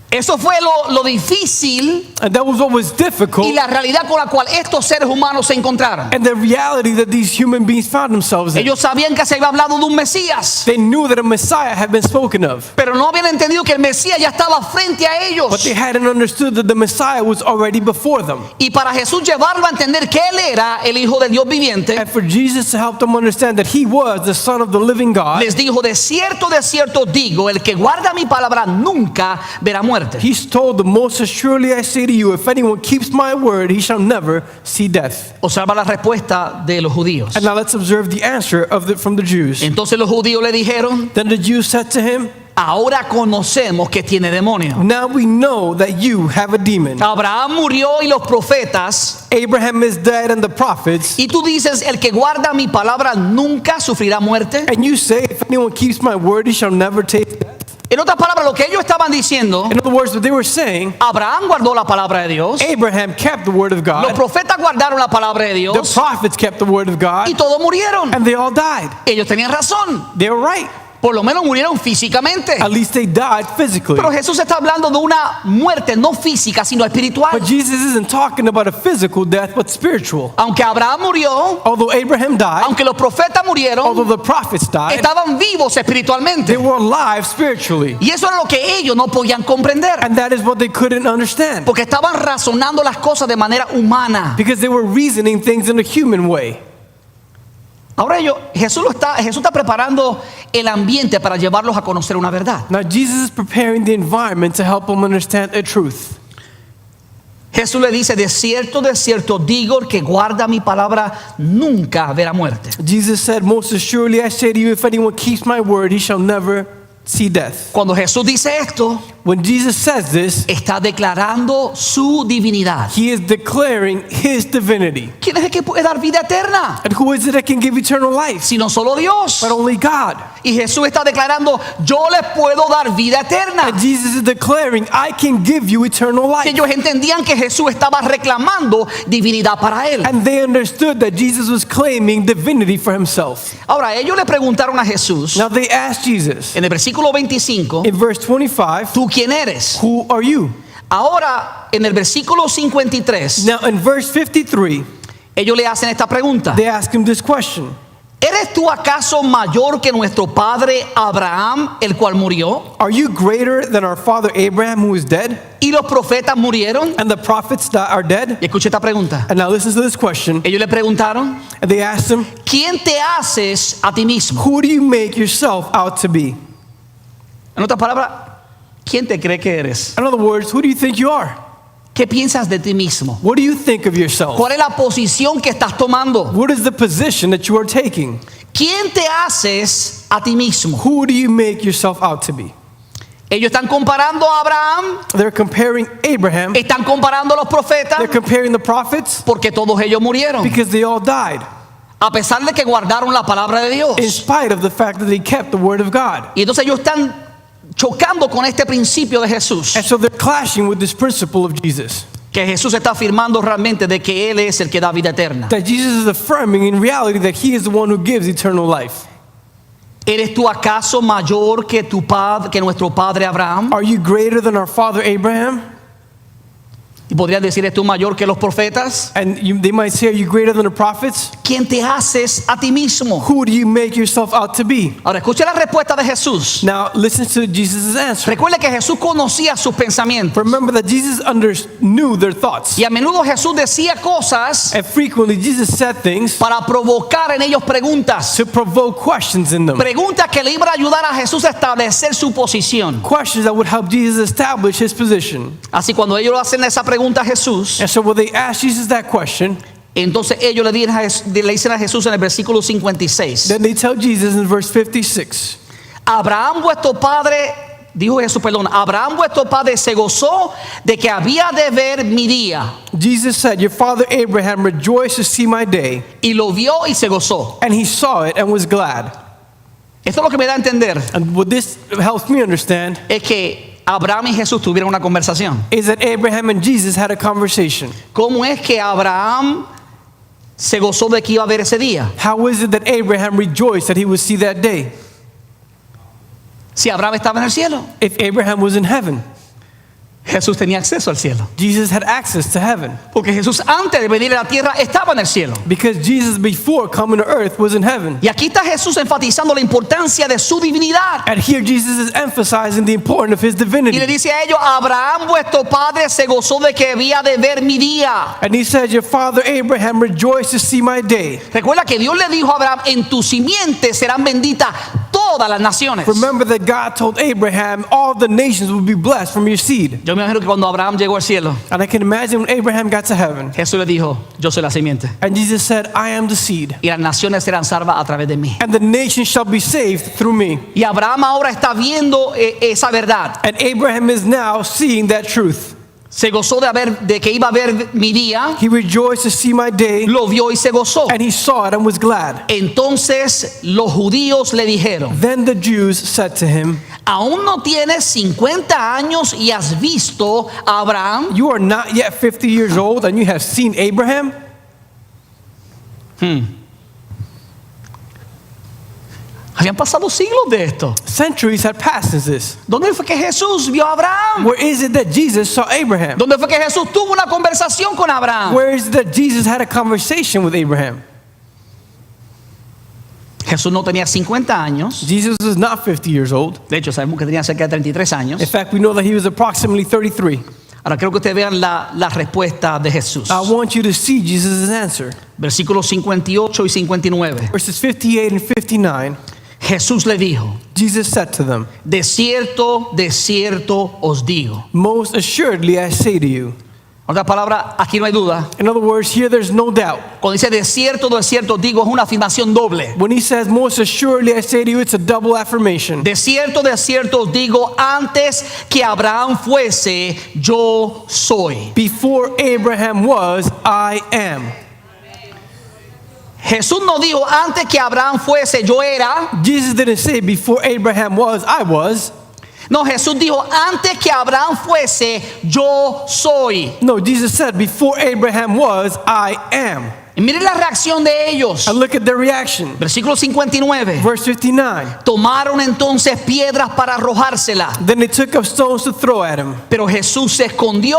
Eso fue lo difícil And that was what was difficult, y la realidad con la cual estos seres humanos se encontraron. and the reality that these human beings found themselves in. Ellos sabían que se había hablado de un Mesías, They knew that a Messiah had been spoken of, pero no habían entendido que el Mesías ya estaba frente a ellos. but they hadn't understood that the Messiah was already before them. Y para Jesús llevarlo a entender que Él era el Hijo del Dios viviente, And for Jesus to help them understand that He was the Son of the living God, les dijo, de cierto digo, el que guarda mi palabra nunca verá muerte. He's told them, most assuredly I say to you, if anyone keeps my word, he shall never see death. Observa la respuesta de los judíos. And now let's observe the answer from the Jews. Entonces los judíos le dijeron, Then the Jews said to Him, ahora conocemos que tiene demonio. now we know that you have a demon. Abraham murió y los profetas, Abraham is dead and the prophets, y tú dices, el que guarda mi palabra nunca sufrirá muerte. and you say, if anyone keeps my word, he shall never taste death. En otras palabras, lo que ellos estaban diciendo, In other words, what they were saying, Abraham guardó la palabra de Dios, Abraham kept the word of los God, profetas guardaron la palabra de the Dios, prophets kept the word of God, y todos murieron. and they all died. Ellos tenían razón, They were right. por lo menos murieron físicamente. At least they died physically. Pero Jesús está hablando de una muerte no física, sino espiritual. But Jesus isn't talking about a physical death, but spiritual. Aunque Abraham murió, Although Abraham died, aunque los profetas murieron, although the prophets died, estaban vivos espiritualmente. they were alive spiritually. Y eso era lo que ellos no podían comprender, And that is what they couldn't understand. porque estaban razonando las cosas de manera humana. Because they were reasoning things in a human way. Ahora Jesús está preparando el ambiente para llevarlos a conocer una verdad. Now Jesus is preparing the environment to help them understand a truth. Jesús le dice, de cierto digo, el que guarda mi palabra nunca verá muerte. Jesus said, most assuredly I say to you, if anyone keeps my word, he shall never see death. Cuando Jesús dice esto, When Jesus says this, está declarando su divinidad. he is declaring his divinity. ¿Quién es el que puede dar vida eterna? And who is it that can give eternal life? Sino solo Dios. But only God. Y Jesús está declarando, yo les puedo dar vida eterna. And Jesus is declaring, I can give you eternal life. Ellos entendían que Jesús estaba reclamando divinidad para él. And they understood that Jesus was claiming divinity for himself. Ahora, ellos le preguntaron a Jesús, Now they asked Jesus en el versículo 25, in verse 25, ¿tú quién eres? who are you? Ahora, en el versículo 53, Now in verse 53, ellos le hacen esta pregunta. they ask him this question. ¿Eres tú acaso mayor que nuestro padre Abraham, el cual murió? Are you greater than our father Abraham who is dead? ¿Y los profetas murieron? And the prophets that are dead? Y escucha esta pregunta. And now listen to this question. Ellos le preguntaron, And they asked him, ¿quién te haces a ti mismo? who do you make yourself out to be? En otras palabras, ¿quién te cree que eres? In other words, who do you think you are? ¿Qué piensas de ti mismo? What do you think of yourself? ¿Cuál es la posición que estás tomando? What is the position that you are taking? ¿Quién te haces a ti mismo? Who do you make yourself out to be? Ellos están comparando a Abraham, They're comparing Abraham, están comparando a los profetas, they're comparing the prophets porque todos ellos murieron, because they all died, a pesar de que guardaron la palabra de Dios. in spite of the fact that they kept the word of God. Y entonces ellos están chocando con este principio de Jesús, And so they're clashing with this principle of Jesus. que Jesús está afirmando realmente de que Él es el que da vida eterna. That Jesus is affirming in reality that he is the one who gives eternal life. ¿Eres tú acaso mayor que tu padre, que nuestro padre Abraham? Are you greater than our father Abraham? Y podrías decir, ¿eres tú mayor que los profetas? And they might say, are you greater than the prophets? ¿Quién te haces a ti mismo? Who do you make yourself out to be? Ahora escucha la respuesta de Jesús. Now listen to Jesus' answer. Recuerde que Jesús conocía sus pensamientos. Remember that Jesus knew their thoughts. Y a menudo Jesús decía cosas And frequently Jesus said things para provocar en ellos preguntas. to provoke questions in them. Preguntas que le iban a ayudar a Jesús a establecer su posición. Questions that would help Jesus establish his position. Así cuando ellos hacen esa pregunta a Jesús, And so when they asked Jesus that question, entonces ellos le dicen a Jesús en el versículo 56. then they tell Jesus in verse 56, Abraham vuestro padre, dijo Jesús, perdón, Abraham vuestro padre se gozó de que había de ver mi día. Jesus said, your father Abraham rejoiced to see my day, Y lo vio y se gozó. and he saw it and was glad. Esto es lo que me da a entender, And what this helps me understand es que Abraham y Jesús tuvieron una conversación. is that Abraham and Jesus had a conversation. ¿Cómo es que Abraham se gozó de que iba a ver ese día? How is it that Abraham rejoiced that he would see that day? Si Abraham estaba en el cielo, If Abraham was in heaven, Jesús tenía acceso al cielo. Jesus had access to heaven. Porque Jesús antes de venir a la tierra estaba en el cielo. Because Jesus before coming to earth was in heaven. Y aquí está Jesús enfatizando la importancia de su divinidad. And here Jesus is emphasizing the importance of his Y le divinity. dice a ellos, Abraham vuestro padre se gozó de que había de ver mi día. And he says, your father Abraham rejoiced to see my day. Recuerda que Dios le dijo a Abraham, en tu simiente serán benditas todas las naciones. Remember that God told Abraham all the nations would be blessed from your seed. Yo me imagino que cuando Abraham llegó al cielo, And I can imagine when Abraham got to heaven. Jesús le dijo, yo soy la simiente. And Jesus said, I am the seed. Y las naciones serán salvas a través de mí. And the nations shall be saved through me. Y Abraham ahora está viendo esa verdad. And Abraham is now seeing that truth. Se gozó de que iba a ver mi día, He rejoiced to see my day. lo vio y se gozó. And he saw it and was glad. Entonces los judíos le dijeron, Then the Jews said to him, ¿aún no tienes 50 años y has visto a Abraham? you are not yet 50 years old and you have seen Abraham? Habían pasado siglos de esto. Centuries had passed since this. ¿Dónde fue que Jesús vio a Abraham? Where is it that Jesus saw Abraham? ¿Dónde fue que Jesús tuvo una conversación con Abraham? Where is it that Jesus had a conversation with Abraham? Jesús no tenía 50 años. Jesus was not 50 years old. De hecho, sabemos que tenía cerca de 33 años. In fact, we know that he was approximately 33. Ahora creo que ustedes vean la respuesta de Jesús. I want you to see Jesus' answer. Versículos 58 y 59. Verses 58 and 59, Jesús le dijo, Jesus said to them, de cierto os digo, most assuredly I say to you, Otra palabra, aquí no hay duda. In other words, here there's no doubt. Cuando dice de cierto, digo, es una afirmación doble. When he says, most assuredly I say to you, it's a double affirmation. De cierto os digo, antes que Abraham fuese, yo soy. Before Abraham was, I am. Jesús no dijo, antes que Abraham fuese, yo era. Jesus didn't say, before Abraham was, I was. No, Jesús dijo, antes que Abraham fuese, yo soy. No, Jesus said, before Abraham was, I am. Y miren la reacción de ellos. And look at their reaction. Versículo 59. Verse 59. Tomaron entonces piedras para arrojársela. Then they took up stones to throw at him. Pero Jesús se escondió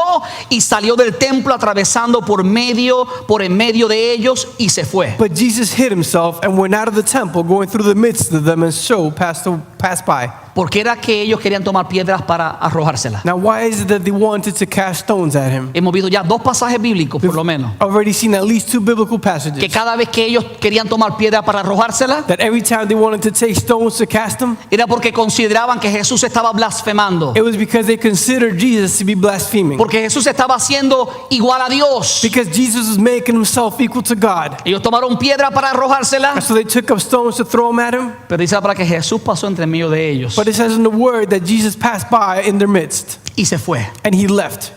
y salió del templo atravesando por en medio de ellos y se fue. But Jesus hid himself and went out of the temple, going through the midst of them, and so passed by. Porque era que ellos querían tomar piedras para arrojársela. Now, why is it that they wanted to cast stones at him? Hemos visto ya 2 pasajes bíblicos por lo menos. Already seen at least 2 biblical passages. Que cada vez que ellos querían tomar piedras para arrojársela, That every time they wanted to take stones to cast them, era porque consideraban que Jesús estaba blasfemando. it was because they considered Jesus to be blaspheming. Porque Jesús estaba haciendo igual a Dios. Because Jesus was making himself equal to God. Ellos tomaron piedra para arrojársela, And so they took up stones to throw them at him. pero dice para que Jesús pasó entre medio de ellos But it says in the word that Jesus passed by in their midst y se fue. and he left.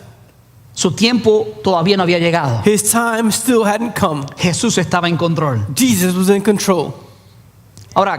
Su tiempo todavía no había llegado. His time still hadn't come. Jesús estaba en control. Jesus was in control. Ahora,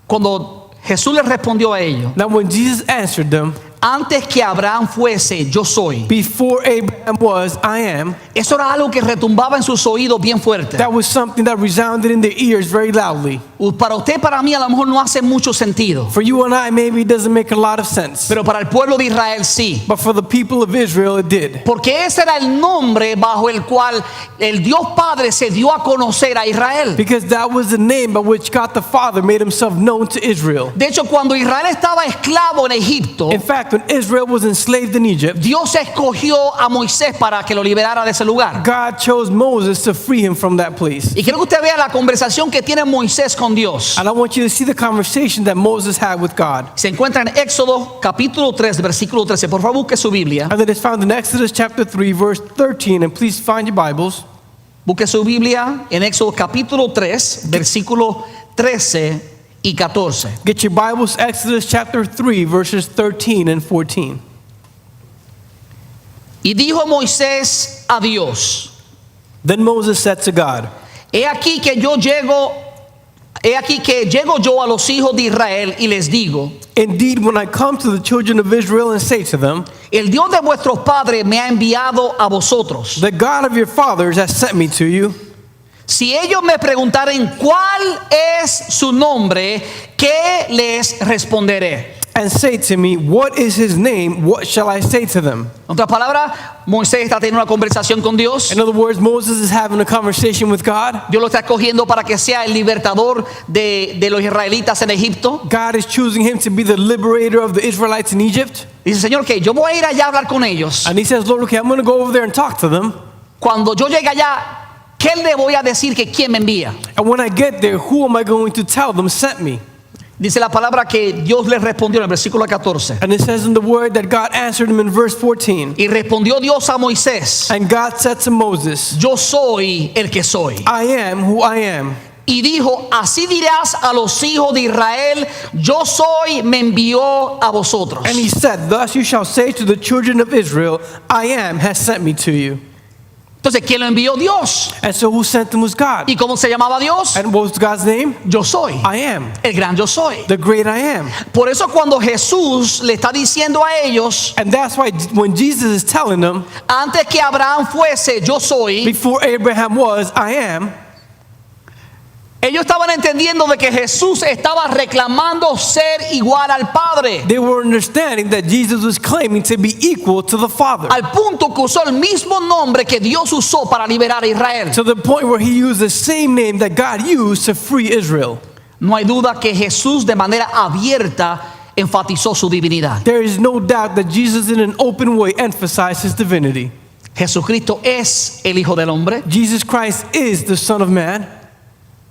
cuando Jesús les respondió a ellos, Now, when Jesus answered them, antes que Abraham fuese, yo soy. before Abraham was, I am, Eso era algo que retumbaba en sus oídos bien fuerte. that was something that resounded in their ears very loudly. Para usted, para mí, a lo mejor no hace mucho sentido, For you and I, maybe it doesn't make a lot of sense. pero para el pueblo de Israel sí. But for the people of Israel, it did. Porque ese era el nombre bajo el cual el Dios Padre se dio a conocer a Israel. Because that was the name by which God the Father made himself known to Israel. De hecho, cuando Israel estaba esclavo en Egipto, In fact, when Israel was enslaved in Egypt, Dios escogió a Moisés para que lo liberara de ese lugar. God chose Moses to free him from that place. Y quiero que usted vea la conversación que tiene Moisés con Dios. And I want you to see the conversation that Moses had with God. Se encuentra en Éxodo capítulo 3, versículo 13. Por favor, busque su Biblia. And that is found in Exodus chapter 3, verse 13. And please find your Bibles. Busque su Biblia en Éxodo capítulo 3, versículo 13 y 14. Get your Bibles, Exodus chapter 3, verses 13 and 14. Y dijo Moisés a Dios: Then Moses said to God, He aquí que llego yo a los hijos de Israel y les digo: Indeed, when I come to the children of Israel and say to them, El Dios de vuestros padres me ha enviado a vosotros. the God of your fathers has sent me to you. Si ellos me preguntaren cuál es su nombre, ¿qué les responderé? And say to me, what is his name? What shall I say to them? En otras palabras, Moisés está teniendo una conversación con Dios. In other words, Moses is having a conversation with God. Dios lo está escogiendo para que sea el libertador de los israelitas en Egipto. God is choosing him to be the liberator of the Israelites in Egypt. Dice, Señor, que yo voy a ir allá a hablar con ellos. And he says, Lord, okay, I'm going to go over there and talk to them. Cuando yo llegue allá, ¿qué le voy a decir que quién me envía? And when I get there, who am I going to tell them sent me? Dice la palabra que Dios les respondió en el versículo 14. And it says in the word that God answered him in verse 14. Y respondió Dios a Moisés: And God said to Moses, Yo soy el que soy. I am who I am. Y dijo: Así dirás a los hijos de Israel: Yo soy, me envió a vosotros. And he said, thus you shall say to the children of Israel, I am has sent me to you. Entonces, ¿quién lo envió? Dios. And so who sent them was God. ¿Y cómo se llamaba Dios? And what was God's name? Yo soy. I am. El gran yo soy. The great I am. Por eso cuando Jesús le está diciendo a ellos, And that's why when Jesus is telling them, antes que Abraham fuese, yo soy, before Abraham was, I am, ellos estaban entendiendo de que Jesús estaba reclamando ser igual al Padre. they were understanding that Jesus was claiming to be equal to the Father. Al punto que usó el mismo nombre que Dios usó para liberar a Israel. To the point where he used the same name that God used to free Israel. No hay duda que Jesús de manera abierta enfatizó su divinidad. There is no doubt that Jesus in an open way emphasized his divinity. Jesucristo es el Hijo del Hombre Jesus Christ is the Son of Man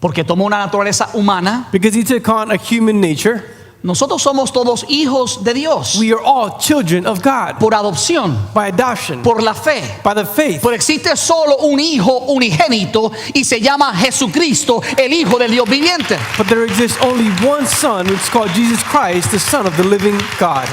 porque tomó una naturaleza humana, because he took on a human nature, Nosotros somos todos hijos de Dios We are all children of God por adopción, by adoption, por la fe. by the faith. Pero existe solo un hijo unigénito y se llama Jesucristo, el Hijo del Dios viviente. But there exists only one Son, which is called Jesus Christ, the Son of the living God.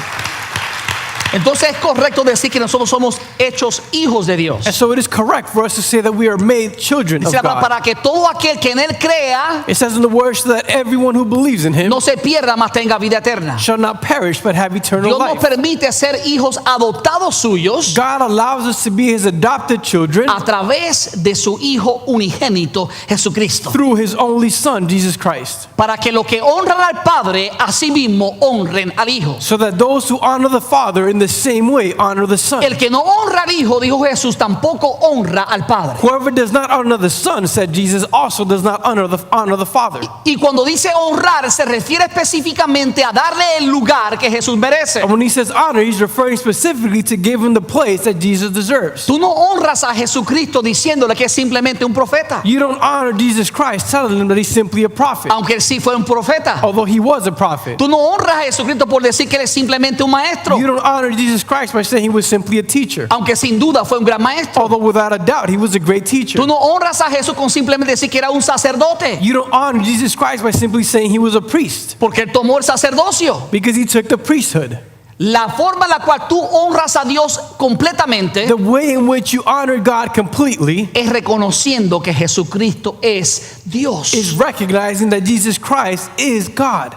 Entonces es correcto decir que nosotros somos hechos hijos de Dios. And so it is correct for us to say that we are made children of Dice la palabra, God. para que todo aquel que en él crea It says in the word, so that everyone who believes in him no se pierda, mas tenga vida eterna. shall not perish but have eternal Dios nos life. permite ser hijos adoptados suyos God allows us to be his adopted children a través de su Hijo unigénito Jesucristo. through his only Son, Jesus Christ. Para que los que honran al Padre, asimismo honren al Hijo. So that those who honor the Father in the same way honor the Son. El que no honra al Hijo, dijo Jesús, tampoco honra al Padre. Whoever does not honor the Son, said Jesus, also does not honor the Father. Y cuando dice honrar, se refiere específicamente a darle el lugar que Jesús merece. And when he says honor, he's referring specifically to give him the place that Jesus deserves. Tú no honras a Jesucristo diciéndole que es simplemente un profeta, You don't honor Jesus Christ telling him that he's simply a prophet, aunque él sí fue un profeta. although he was a prophet. Tú no honras a Jesucristo por decir que él es simplemente un maestro, You don't honor Jesus Christ by saying he was simply a teacher, aunque sin duda fue un gran maestro. although without a doubt he was a great teacher. Tú no honras a Jesús con simplemente decir que era un sacerdote, You don't honor Jesus Christ by simply saying he was a priest, porque él tomó el sacerdocio. because he took the priesthood. La forma en la cual tú honras a Dios completamente The way in which you honor God completely es reconociendo que Jesucristo es Dios. is recognizing that Jesus Christ is God.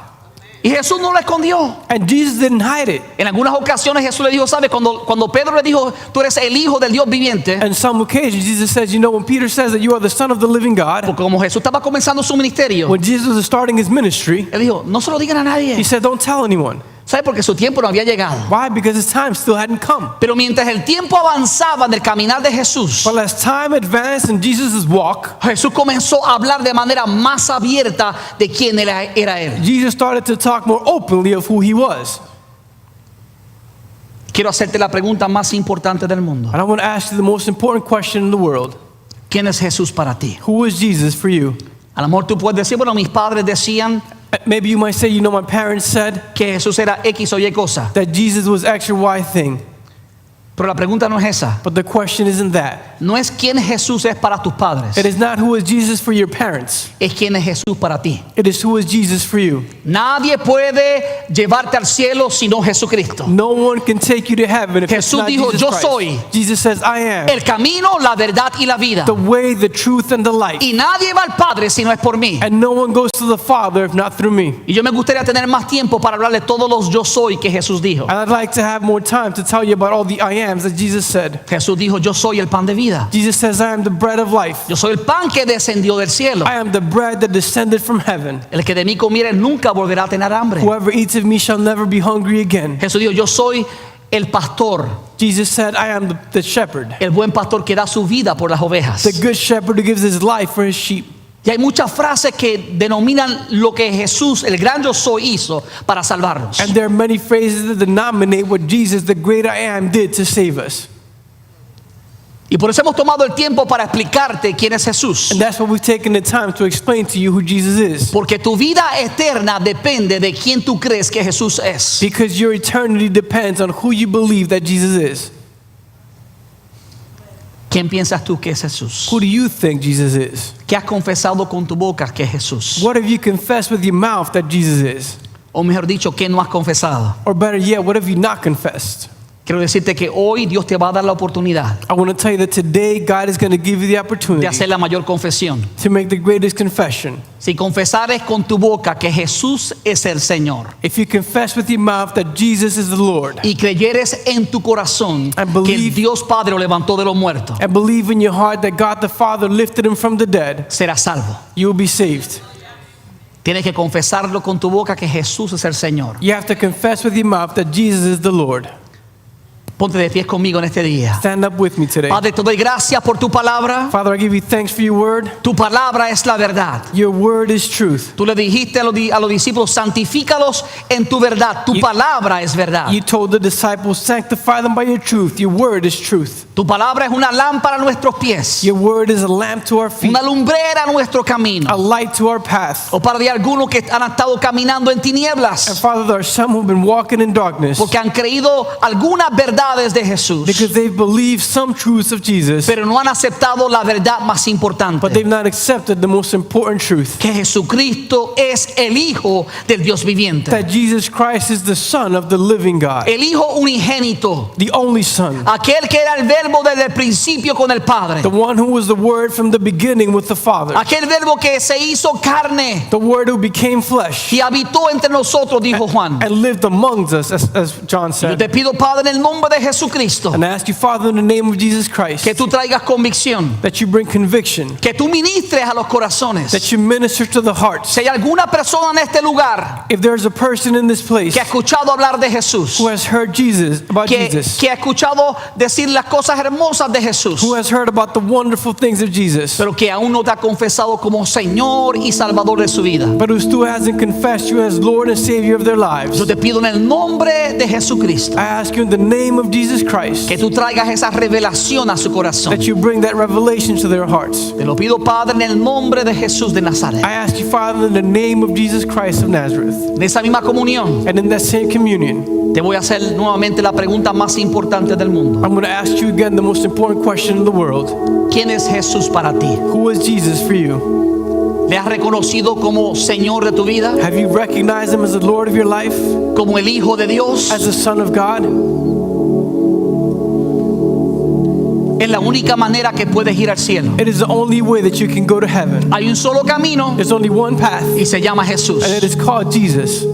Y Jesús no lo escondió. And Jesus didn't hide it. En algunas ocasiones Jesús le dijo, ¿sabe? Cuando Pedro le dijo, tú eres el Hijo del Dios viviente, And some occasions Jesus says, you know, when Peter says that you are the Son of the living God, porque como Jesús estaba comenzando su ministerio, when Jesus was starting his ministry, él dijo, no se lo digan a nadie. he said, don't tell anyone. ¿Sabe? Porque su tiempo no había llegado. Why? Because his time still hadn't come. Pero mientras el tiempo avanzaba en el caminar de Jesús, But as time advanced in Jesus' walk, Jesús comenzó a hablar de manera más abierta de quién era él. Jesus started to talk more openly of who he was. Quiero hacerte la pregunta más importante del mundo. And I want to ask you the most important question in the world. ¿Quién es Jesús para ti? Who is Jesus for you? A lo mejor tú puedes decir, bueno, mis padres decían Maybe you might say, you know, my parents said que Jesús era X o Y cosa. that Jesus was X or Y thing. Pero la pregunta no es esa. But the question isn't that. No es quién Jesús es para tus padres. It is not who is Jesus for your parents. Es quién es Jesús para ti. It is who is Jesus for you. Nadie puede llevarte al cielo sino Jesucristo. No one can take you to heaven if it's Jesús not dijo, Jesus "Yo Christ." soy Jesus says, I am el camino, la verdad y la vida. the way, the truth, and the light. Y nadie va al Padre si no es por mí. And no one goes to the Father if not through me. Y yo me gustaría tener más tiempo para hablarle de todos los yo soy que Jesús dijo. And I'd like to have more time to tell you about all the I ams that Jesus said. Jesús dijo, yo soy el pan de vida. Jesus says, I am the bread of life. Yo soy el pan que descendió del cielo. I am the bread that descended from heaven. El que de mí comiere nunca volverá a tener hambre. Whoever eats of me shall never be hungry again. Jesús dijo, yo soy el pastor, Jesus said, I am the shepherd, el buen pastor que da su vida por las ovejas. the good shepherd who gives his life for his sheep. Y hay muchas frases que denominan lo que Jesús, el gran yo soy, hizo para salvarnos. And there are many phrases that denominate what Jesus, the great I am, did to save us. Y por eso hemos tomado el tiempo para explicarte quién es Jesús. And that's why we've taken the time to explain to you who Jesus is. Porque tu vida eterna depende de quién tú crees que Jesús es. Because your eternity depends on who you believe that Jesus is. ¿Quién piensas tú que es Jesús? Who do you think Jesus is? ¿Qué has confesado con tu boca que es Jesús? What have you confessed with your mouth that Jesus is? O mejor dicho, ¿qué no has confesado? Or better yet, what have you not confessed? Quiero decirte que hoy Dios te va a dar la oportunidad I want to tell you that today God is going to give you the de opportunity hacer la mayor confesión. to make the greatest confession. Si confesares con tu boca que Jesús es el Señor If you confess with your mouth that Jesus is the Lord y creyeres en tu corazón And que believe- el Dios Padre lo levantó de los muertos, and believe in your heart that God the Father lifted him from the dead, serás salvo. you will be saved. Tienes que confesarlo con tu boca que Jesús es el Señor. You have to confess with your mouth that Jesus is the Lord. Ponte de pie conmigo en este día. Stand up with me today. Padre, te doy gracias por tu palabra. Father, I give you thanks for your word. Tu palabra es la verdad. Your word is truth. Tú le dijiste a los discípulos, santifícalos en tu verdad. Tu palabra es verdad. You told the disciples, sanctify them by your truth. Your word is truth. Tu palabra es una lámpara a nuestros pies, Your word is a lamp to our feet, una lumbrera a nuestro a camino. light to our path. O para de algunos que han estado caminando en And tinieblas Father, there are some who've been walking in darkness porque han creído algunas verdades de Jesús, because they've believed some truths of Jesus, pero no han aceptado la verdad más but importante, they've not accepted the most important truth, que Jesucristo es el Hijo del Dios viviente, that Jesus Christ is the Son of the living God, el Hijo unigénito, the only Son, aquel que era el verbo desde el principio con el Padre, the one who was the Word from the beginning with the Father, aquel verbo que se hizo carne the Word who became flesh y habitó entre nosotros, dijo Juan. and lived amongst us, as John Yo said. te pido, Padre, en el nombre de Jesucristo, And I ask you, Father, in the name of Jesus Christ, que tú traigas convicción, that you bring conviction, que tú ministres a los corazones. that you minister to the hearts. Si hay alguna persona en este lugar If there's a person in this place que ha escuchado hablar de Jesús, who has heard about Jesus, que ha escuchado decir las cosas hermosas de Jesús, who has heard about the wonderful things of Jesus, pero que aún no te ha confesado como Señor y Salvador de su vida, but who still hasn't confessed you as Lord and Savior of their lives, yo te pido en el nombre de Jesucristo I ask you in the name of Jesus Christ que tú traigas esa revelación a su corazón. that you bring that revelation to their hearts. Te lo pido, Padre, en el nombre de Jesús de Nazaret. I ask you, Father, in the name of Jesus Christ of Nazareth. En esa misma comunión, And in that same communion, te voy a hacer nuevamente la pregunta más importante del mundo. I'm going to ask you again the most important question in the world. ¿Quién es Jesús para ti? Who is Jesus for you? ¿Le has reconocido como Señor de tu vida? Have you recognized Him as the Lord of your life, ¿Como el Hijo de Dios? as the Son of God? Es la única manera que puedes ir al cielo. It is the only way that you can go to heaven. Hay un solo camino There's only one path, y se llama Jesús. and it is called Jesus.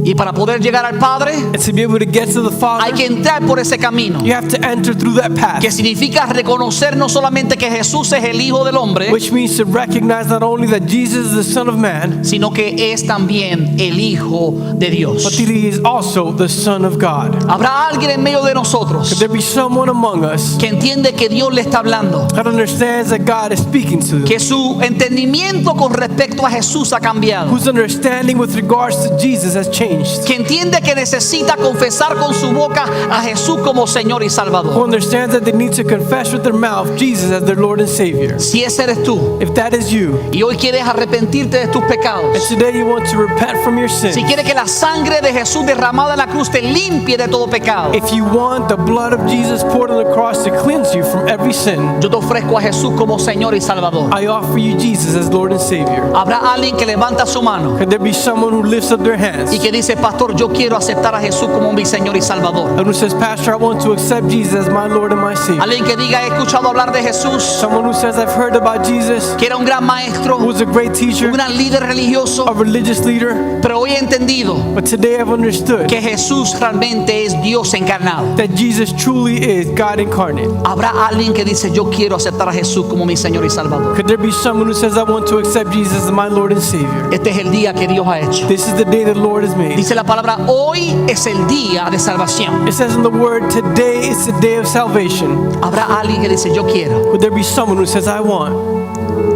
Y para poder llegar al Padre, And to be able to get to the hay Father, que entrar por ese camino, you have to enter through that path, que significa reconocer no solamente que Jesús es el Hijo del Hombre, which means to recognize not only that Jesus is the Son of Man, sino que es también el Hijo de but Dios. that He is also the Son of God. Habrá alguien en medio de nosotros Could there be someone among us que entiende que Dios le está hablando, that understands that God is speaking to them, que su entendimiento con respecto a Jesús ha cambiado, whose understanding with regards to Jesus has changed, que entiende que necesita confesar con su boca a Jesús como Señor y who Salvador? understands that they need to confess with their mouth Jesus as their Lord and Savior? Si ese eres tú If that is you, y hoy quieres arrepentirte de tus and pecados, today you want to repent from your sins, si quieres que la sangre de Jesús derramada en la cruz te limpie de todo pecado, if you want the blood of Jesus poured on the cross to cleanse you from every sin, yo te ofrezco a Jesús como Señor y Salvador. I offer you Jesus as Lord and Savior. Habrá alguien que levanta su mano Could there be someone who lifts up their hands y que dice: Pastor, yo quiero aceptar a Jesús como mi Señor y Salvador. and who says, Pastor, I want to accept Jesus as my Lord and my Savior? Alguien que diga: he escuchado hablar de Jesús, Someone who says, I've heard about Jesus, que era un gran who maestro, was a great teacher, un gran líder a religioso, religious leader, pero hoy he entendido but today I've understood que Jesús realmente es Dios encarnado. that Jesus truly is God incarnate. Habrá alguien que dice: yo quiero aceptar a Jesús como mi Señor y Salvador. Could there be someone who says, I want to accept Jesus as my Lord and Savior? Este es el día que Dios ha hecho. This is the day the Lord has made. Dice la palabra: hoy es el día de salvación. It says in the word, today is the day of salvation. Habrá alguien que dice: yo quiero. Would there be someone who says, I want?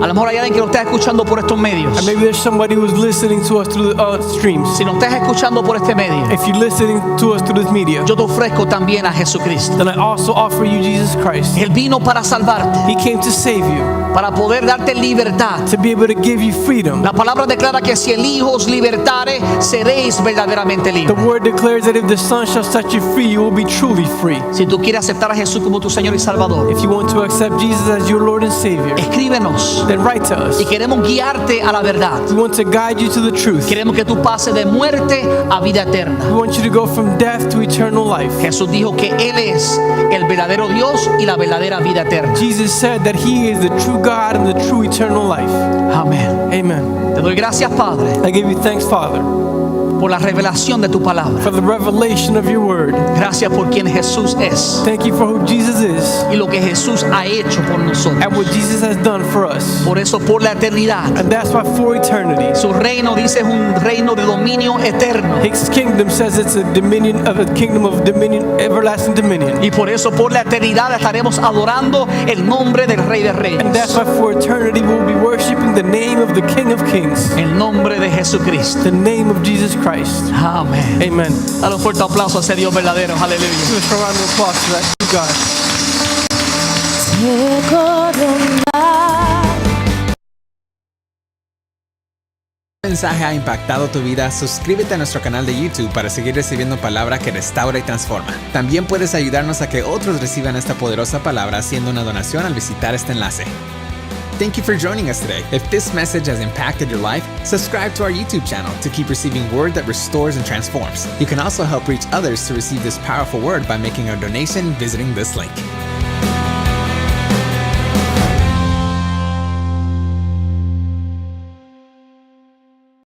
A lo mejor hay alguien que nos está escuchando por estos medios. And maybe there's somebody who's listening to us through the streams. Si nos estás escuchando por este medio, If you're listening to us through this media, yo te ofrezco también a Jesucristo. then I also offer you Jesus Christ. Él vino para salvarte, He came to save you, para poder darte libertad. to be able to give you freedom. La palabra declara que si el Hijo os libertare, seréis verdaderamente The libres. word declares that if the Son shall set you free, you will be truly free. Si tú quieres aceptar a Jesús como tu Señor y Salvador, If you want to accept Jesus as your Lord and Savior, escríbenos then write to us. y queremos guiarte a la verdad. We want to guide you to the truth. Queremos que tú pases de muerte a vida We eterna. want you to go from death to eternal life. Jesús dijo que Él es el verdadero Dios y la verdadera vida eterna. Jesus said that He is the true God and the true eternal life. Amén. Amen. Te doy gracias, Padre, I give you thanks, Father, por la revelación de tu palabra. for the revelation of your word. Gracias por quien Jesús es Thank you for who Jesus is y lo que Jesús ha hecho por nosotros. and what Jesus has done for us. Por eso, por la eternidad, And that's why for eternity, su reino, dice, es un reino de dominio eterno. His kingdom says it's a kingdom of dominion, everlasting dominion. Y por eso, por la eternidad, estaremos adorando el nombre del Rey de And that's Reyes, why for eternity we'll be worshiping the name of the King of Kings, el nombre de Jesucristo. the name of Jesus Christ. Amén. Amen. Dale un fuerte aplauso a ese Dios verdadero. Aleluya. Let's throw a round of applause to that God. Si este mensaje ha impactado tu vida, suscríbete a nuestro canal de YouTube para seguir recibiendo palabra que restaura y transforma. También puedes ayudarnos a que otros reciban esta poderosa palabra haciendo una donación al visitar este enlace. Thank you for joining us today. If this message has impacted your life, subscribe to our YouTube channel to keep receiving word that restores and transforms. You can also help reach others to receive this powerful word by making a donation visiting this link.